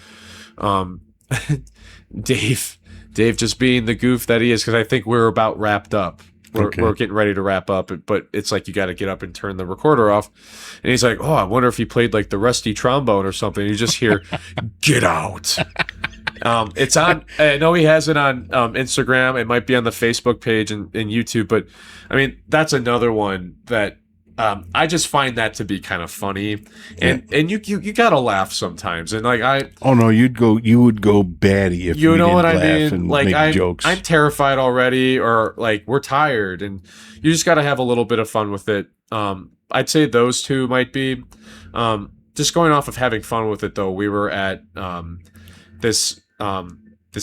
Dave just being the goof that he is, because I think we're about wrapped up. We're getting ready to wrap up, but it's like you got to get up and turn the recorder off. And he's like, oh, I wonder if he played like the rusty trombone or something. You just hear, get out. It's on, I know he has it on Instagram. It might be on the Facebook page and YouTube, but I mean, that's another one that I just find that to be kind of funny, and you gotta laugh sometimes, and like you would go batty if you know what I mean. And like make jokes. I'm terrified already, or like we're tired, and you just gotta have a little bit of fun with it. I'd say those two might be. Just going off of having fun with it though, we were at this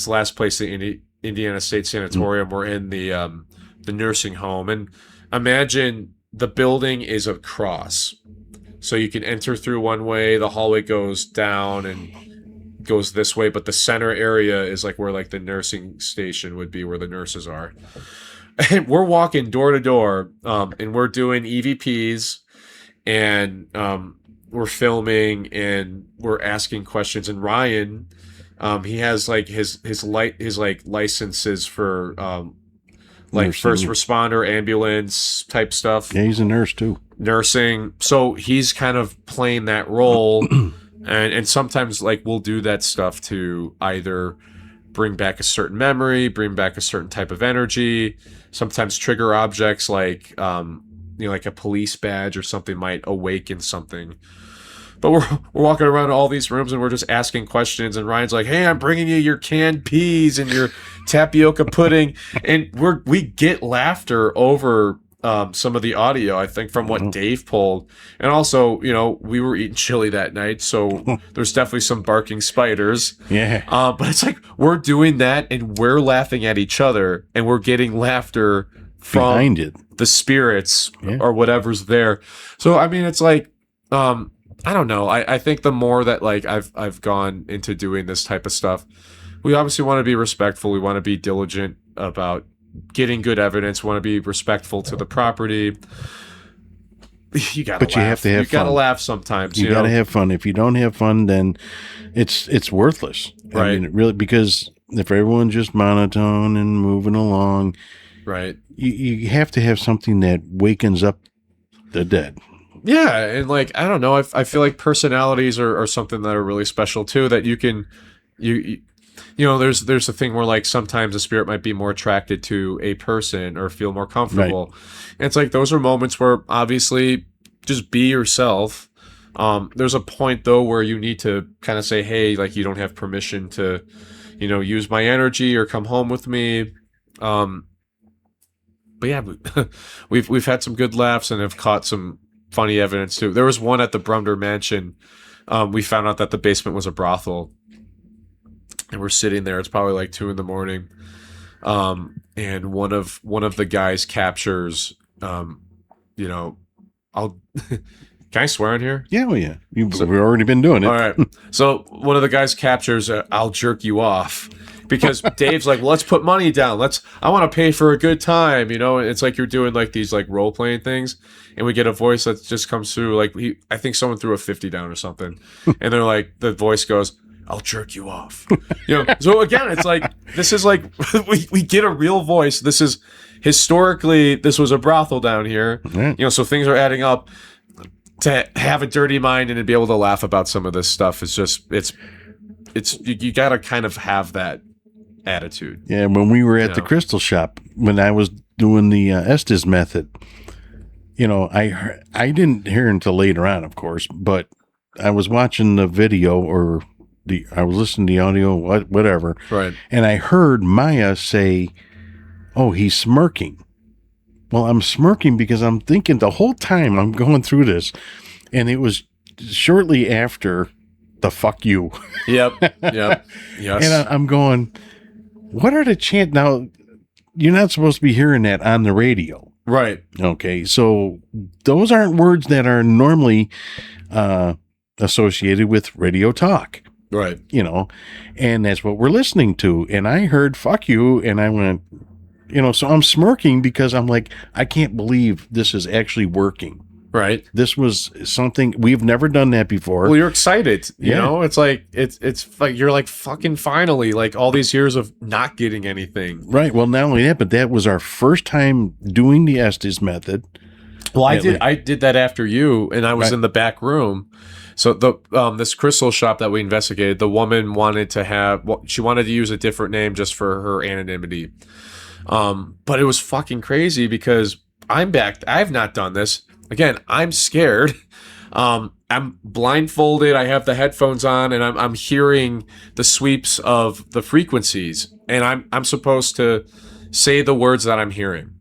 last place, the Indiana State Sanatorium. We're in the nursing home, and imagine. The building is a cross. So you can enter through one way, the hallway goes down and goes this way, but the center area is like where like the nursing station would be, where the nurses are. And we're walking door to door, and we're doing EVPs, and we're filming, and we're asking questions. And Ryan, he has like his like licenses for like Nursing. first responder, ambulance type stuff. Yeah, he's a nurse too. Nursing. So he's kind of playing that role. And sometimes like we'll do that stuff to either bring back a certain memory, bring back a certain type of energy, sometimes trigger objects like like a police badge or something might awaken something. But we're walking around all these rooms and we're just asking questions, and Ryan's like, "Hey, I'm bringing you your canned peas and your tapioca pudding," and we get laughter over some of the audio, I think, from what Dave pulled. And also, we were eating chili that night, so there's definitely some barking spiders. Yeah. But it's like we're doing that and we're laughing at each other and we're getting laughter from Behind it. the spirits or whatever's there. So I mean, it's like I don't know. I think the more that like I've gone into doing this type of stuff, we obviously want to be respectful. We want to be diligent about getting good evidence. Want to be respectful to the property. You gotta laugh. You have to have You gotta fun. laugh sometimes. You gotta have fun. If you don't have fun, then it's worthless. Right. I mean, it really, because if everyone's just monotone and moving along, Right. you have to have something that wakens up the dead. Yeah, and like I don't know, I feel like personalities are something that are really special too. That you can, there's a thing where like sometimes a spirit might be more attracted to a person or feel more comfortable. Right. And it's like those are moments where obviously just be yourself. There's a point though where you need to kind of say, hey, like you don't have permission to, use my energy or come home with me. But yeah, we've had some good laughs and have caught some funny evidence too. There was one at the Brumder Mansion. We found out that the basement was a brothel, and we're sitting there. It's probably like 2 a.m. And one of the guys captures. I'll. Can I swear in here? Yeah, well, yeah. We've already been doing it. All right. So one of the guys captures, "I'll jerk you off," because Dave's like, "Well, let's put money down. I want to pay for a good time." It's like you're doing like these like role playing things, and we get a voice that just comes through. Like I think someone threw a 50 down or something, and they're like, the voice goes, "I'll jerk you off." So again, it's like this is like we get a real voice. This is historically this was a brothel down here. Right. So things are adding up. To have a dirty mind and to be able to laugh about some of this stuff is just it's you gotta kind of have that attitude. Yeah, when we were at the crystal shop, when I was doing the Estes method, I didn't hear until later on, of course, but I was watching the video I was listening to the audio, whatever, Right. and I heard Maya say, "Oh, he's smirking." Well, I'm smirking because I'm thinking the whole time I'm going through this, and it was shortly after the "fuck you." Yep. Yes. And I'm going, what are the chant? Now, you're not supposed to be hearing that on the radio. Right. Okay. So those aren't words that are normally associated with radio talk, Right. and that's what we're listening to. And I heard "fuck you," and I went, so I'm smirking because I'm like, I can't believe this is actually working. Right. This was something we've never done that before. Well, you're excited. Yeah. It's like it's like you're like fucking finally, like all these years of not getting anything. Right. Well, not only that, but that was our first time doing the Estes method. Well, I did that after you, and I was in the back room. So this crystal shop that we investigated, the woman wanted to use a different name just for her anonymity. But it was fucking crazy because I'm back. I've not done this. Again, I'm scared. I'm blindfolded. I have the headphones on, and I'm hearing the sweeps of the frequencies, and I'm supposed to say the words that I'm hearing.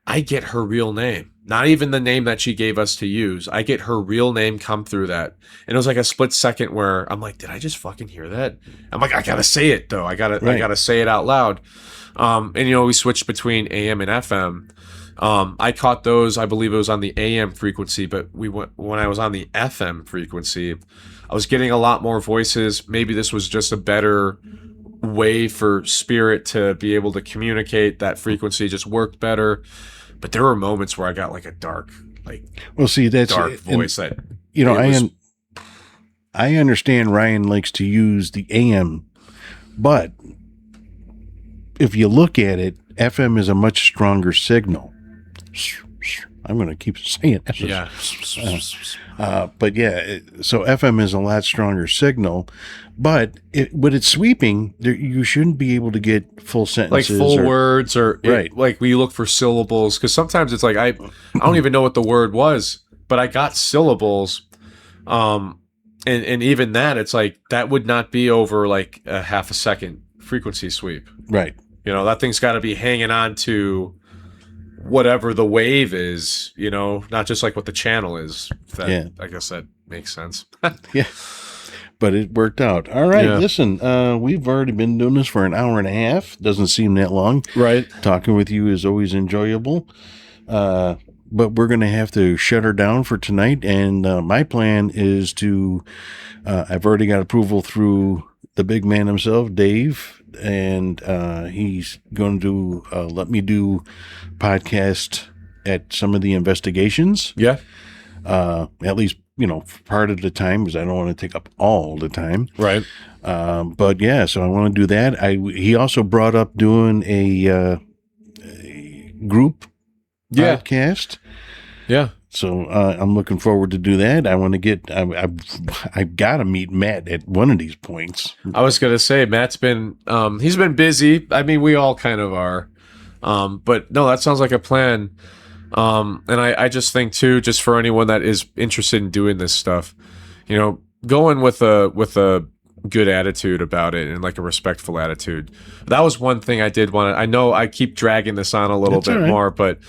I get her real name, not even the name that she gave us to use. I get her real name come through that, and it was like a split second where I'm like, did I just fucking hear that? I'm like, I gotta say it though. I gotta say it out loud. And we switched between AM and FM. I caught those, I believe it was on the AM frequency, but when I was on the FM frequency, I was getting a lot more voices. Maybe this was just a better way for spirit to be able to communicate. That frequency just worked better. But there were moments where I got like a dark Well, see, that's dark voice that I understand Ryan likes to use the AM, but if you look at it, FM is a much stronger signal. I'm going to keep saying it. Yeah. But yeah, so FM is a lot stronger signal, but when it's sweeping, you shouldn't be able to get full sentences, like full words, or right. like we look for syllables, because sometimes it's like I don't even know what the word was, but I got syllables. And even that, it's like that would not be over like a half a second frequency sweep. Right. You know, that thing's got to be hanging on to whatever the wave is, you know, not just like what the channel is. I guess that makes sense. Yeah. But it worked out. All right. Yeah. Listen, we've already been doing this for an hour and a half. Doesn't seem that long. Right. Talking with you is always enjoyable. But we're going to have to shut her down for tonight. And my plan is to, I've already got approval through the big man himself, Dave, and he's going to let me do podcast at some of the investigations. Yeah. At least, part of the time, because I don't want to take up all the time. Right. But yeah, so I want to do that. He also brought up doing a group podcast. Yeah. So I'm looking forward to do that. I want to get. I've got to meet Matt at one of these points. I was gonna say Matt's been he's been busy. I mean, we all kind of are. But no, that sounds like a plan. And I just think too, just for anyone that is interested in doing this stuff, going with a good attitude about it and like a respectful attitude. That was one thing I did want to. I know I keep dragging this on a little bit more, but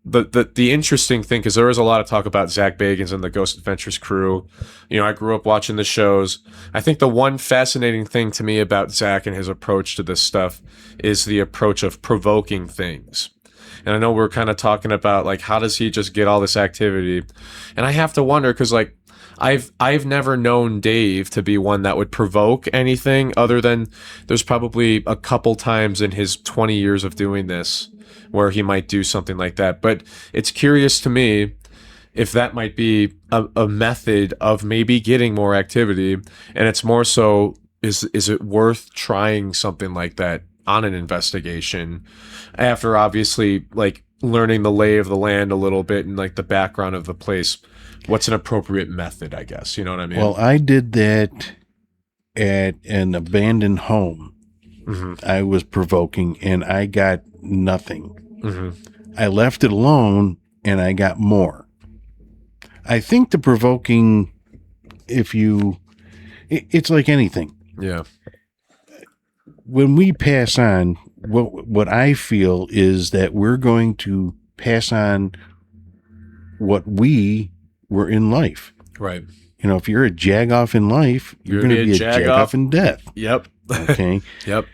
the interesting thing, because there was a lot of talk about Zach Bagans and the Ghost Adventures crew. I grew up watching the shows. I think the one fascinating thing to me about Zach and his approach to this stuff is the approach of provoking things. And I know we're kind of talking about like, how does he just get all this activity? And I have to wonder, because like I've never known Dave to be one that would provoke anything, other than there's probably a couple times in his 20 years of doing this where he might do something like that. But it's curious to me if that might be a method of maybe getting more activity. And it's more so, is it worth trying something like that on an investigation after obviously like learning the lay of the land a little bit and like the background of the place? What's an appropriate method, I guess? You know what I mean? Well, I did that at an abandoned home. Mm-hmm. I was provoking and I got nothing. Mm-hmm. I left it alone and I got more. I think the provoking, it's like anything. Yeah. When we pass on, what I feel is that we're going to pass on what we were in life. Right. If you're a jagoff in life, you're going to be a jagoff in death. Yep. Okay. Yep.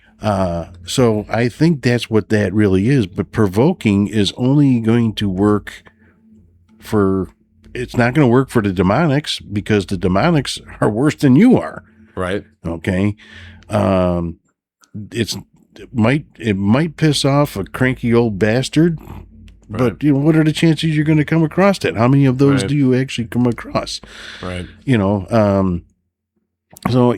So I think that's what that really is. But provoking is only going to work it's not going to work for the demonics, because the demonics are worse than you are. Right. Okay. It might piss off a cranky old bastard, but what are the chances you're going to come across that? How many of those do you actually come across? Right. So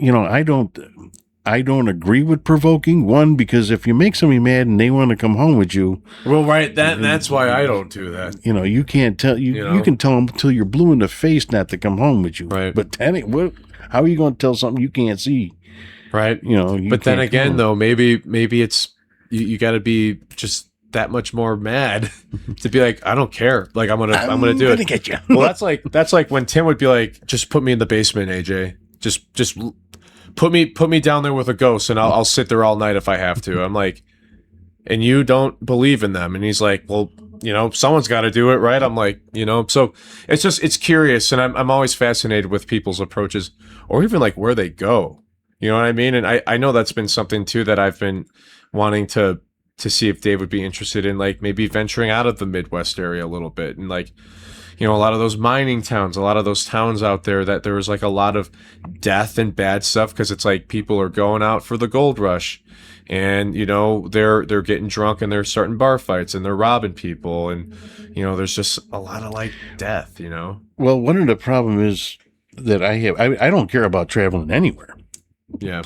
I don't agree with provoking. One, because if you make somebody mad and they want to come home with you, well, right, that's why I don't do that. You can't tell you can tell them until you're blue in the face not to come home with you. Right. But how are you going to tell something you can't see? Right. But then again, though, maybe it's you got to be just that much more mad to be like, I don't care. Like I'm gonna do it. Get you. Well, that's like when Tim would be like, just put me in the basement, AJ. Just put me down there with a ghost, and I'll sit there all night if I have to. I'm like, and you don't believe in them, and he's like, well, someone's got to do it, right? I'm like, so it's curious, and I'm always fascinated with people's approaches, or even like where they go. You know what I mean? And I know that's been something too that I've been wanting to to see if Dave would be interested in like maybe venturing out of the Midwest area a little bit, and like, you know, a lot of those mining towns, a lot of those towns out there that there was like a lot of death and bad stuff because it's like people are going out for the gold rush, and you know they're getting drunk and they're starting bar fights and they're robbing people, and you know there's just a lot of like death, you know. Well, one of the problems is that I have, I don't care about traveling anywhere. Yeah.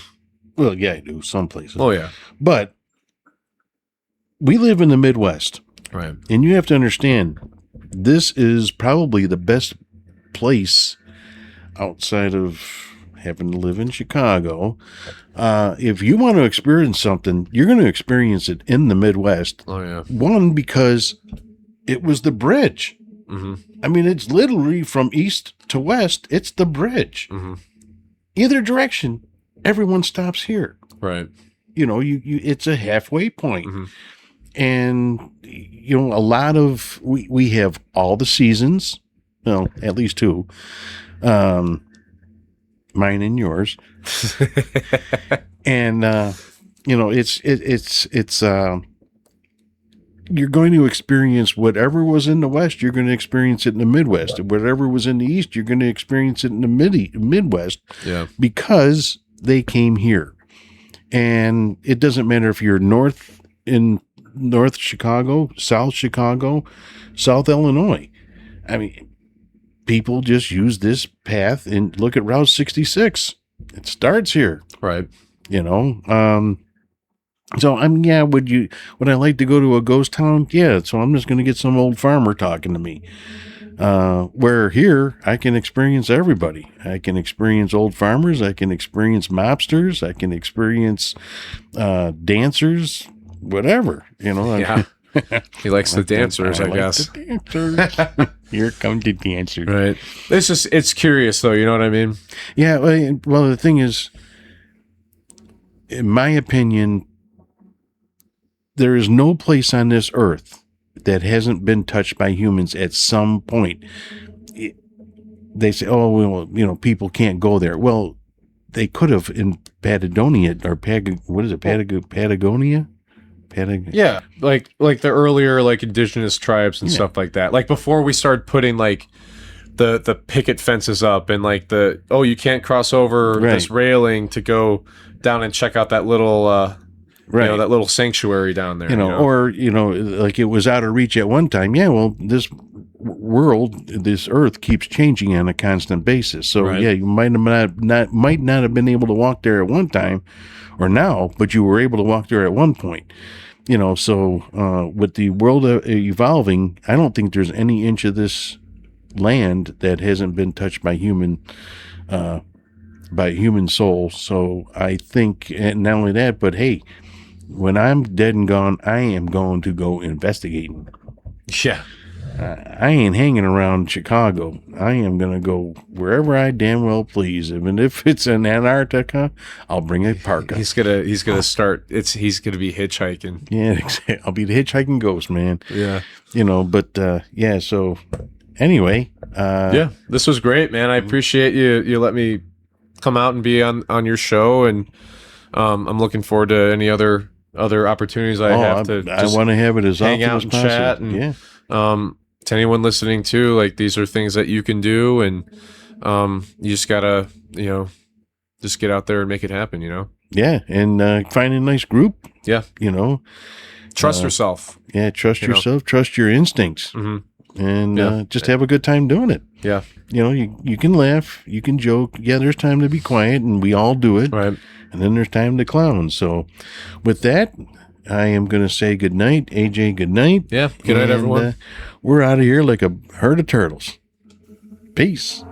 Well, yeah, I do some places. Oh yeah. But we live in the Midwest, Right. and you have to understand, this is probably the best place outside of having to live in Chicago. If you want to experience something, you're going to experience it in the Midwest. Oh yeah. One, because it was the bridge. Mm-hmm. I mean, it's literally from east to west. It's the bridge. Mm-hmm. Either direction, everyone stops here. Right. You know, you it's a halfway point. Mm-hmm. And, you know, a lot of, we have all the seasons, well, at least two, mine and yours. And, you know, you're going to experience whatever was in the West, you're going to experience it in the Midwest. Whatever was in the East, you're going to experience it in the Midwest. Yeah. Because they came here. And it doesn't matter if you're in North Chicago, South Illinois. I mean, people just use this path and look at Route 66. It starts here. Right. You know, so would I like to go to a ghost town? Yeah. So I'm just going to get some old farmer talking to me. Where here I can experience everybody. I can experience old farmers. I can experience mobsters. I can experience, dancers, whatever, you know. Yeah. He likes the dancers, I guess. The dancers. Here come the dancers. Right. It's curious though, you know what I mean? Yeah. Well, the thing is, in my opinion, there is no place on this earth that hasn't been touched by humans at some point. They say, oh, well, you know, people can't go there. Well, they could have in Patagonia or Patagonia? Yeah, like the earlier like indigenous tribes and stuff like that. Like before we started putting like the picket fences up and like you can't cross over this railing to go down and check out that little you know, that little sanctuary down there. You know, or you know, like it was out of reach at one time. Yeah, well, this world, this earth keeps changing on a constant basis. So yeah, you might not have been able to walk there at one time or now, but you were able to walk there at one point. You know, so with the world evolving, I don't think there's any inch of this land that hasn't been touched by human soul. So I think, and not only that, but hey, when I'm dead and gone, I am going to go investigating. Yeah. I ain't hanging around Chicago. I am going to go wherever I damn well please. Even if it's in Antarctica, I'll bring a parka. He's gonna start. He's gonna be hitchhiking. Yeah, exactly. I'll be the hitchhiking ghost, man. Yeah. You know, but yeah. So anyway, yeah, this was great, man. I appreciate you let me come out and be on your show, and I'm looking forward to any other opportunities I have to. I want to have it as hang often out as and possible. chat, and to anyone listening too, like these are things that you can do, and you just gotta, you know, just get out there and make it happen, you know. Yeah, and find a nice group. Yeah, you know, trust yourself. Yeah, trust yourself. Trust your instincts, and just have a good time doing it. Yeah, you know, you can laugh, you can joke. Yeah, there's time to be quiet, and we all do it. Right. And then there's time to clown. So, with that, I am going to say good night. AJ, good night. Yeah, good night, everyone. We're out of here like a herd of turtles. Peace.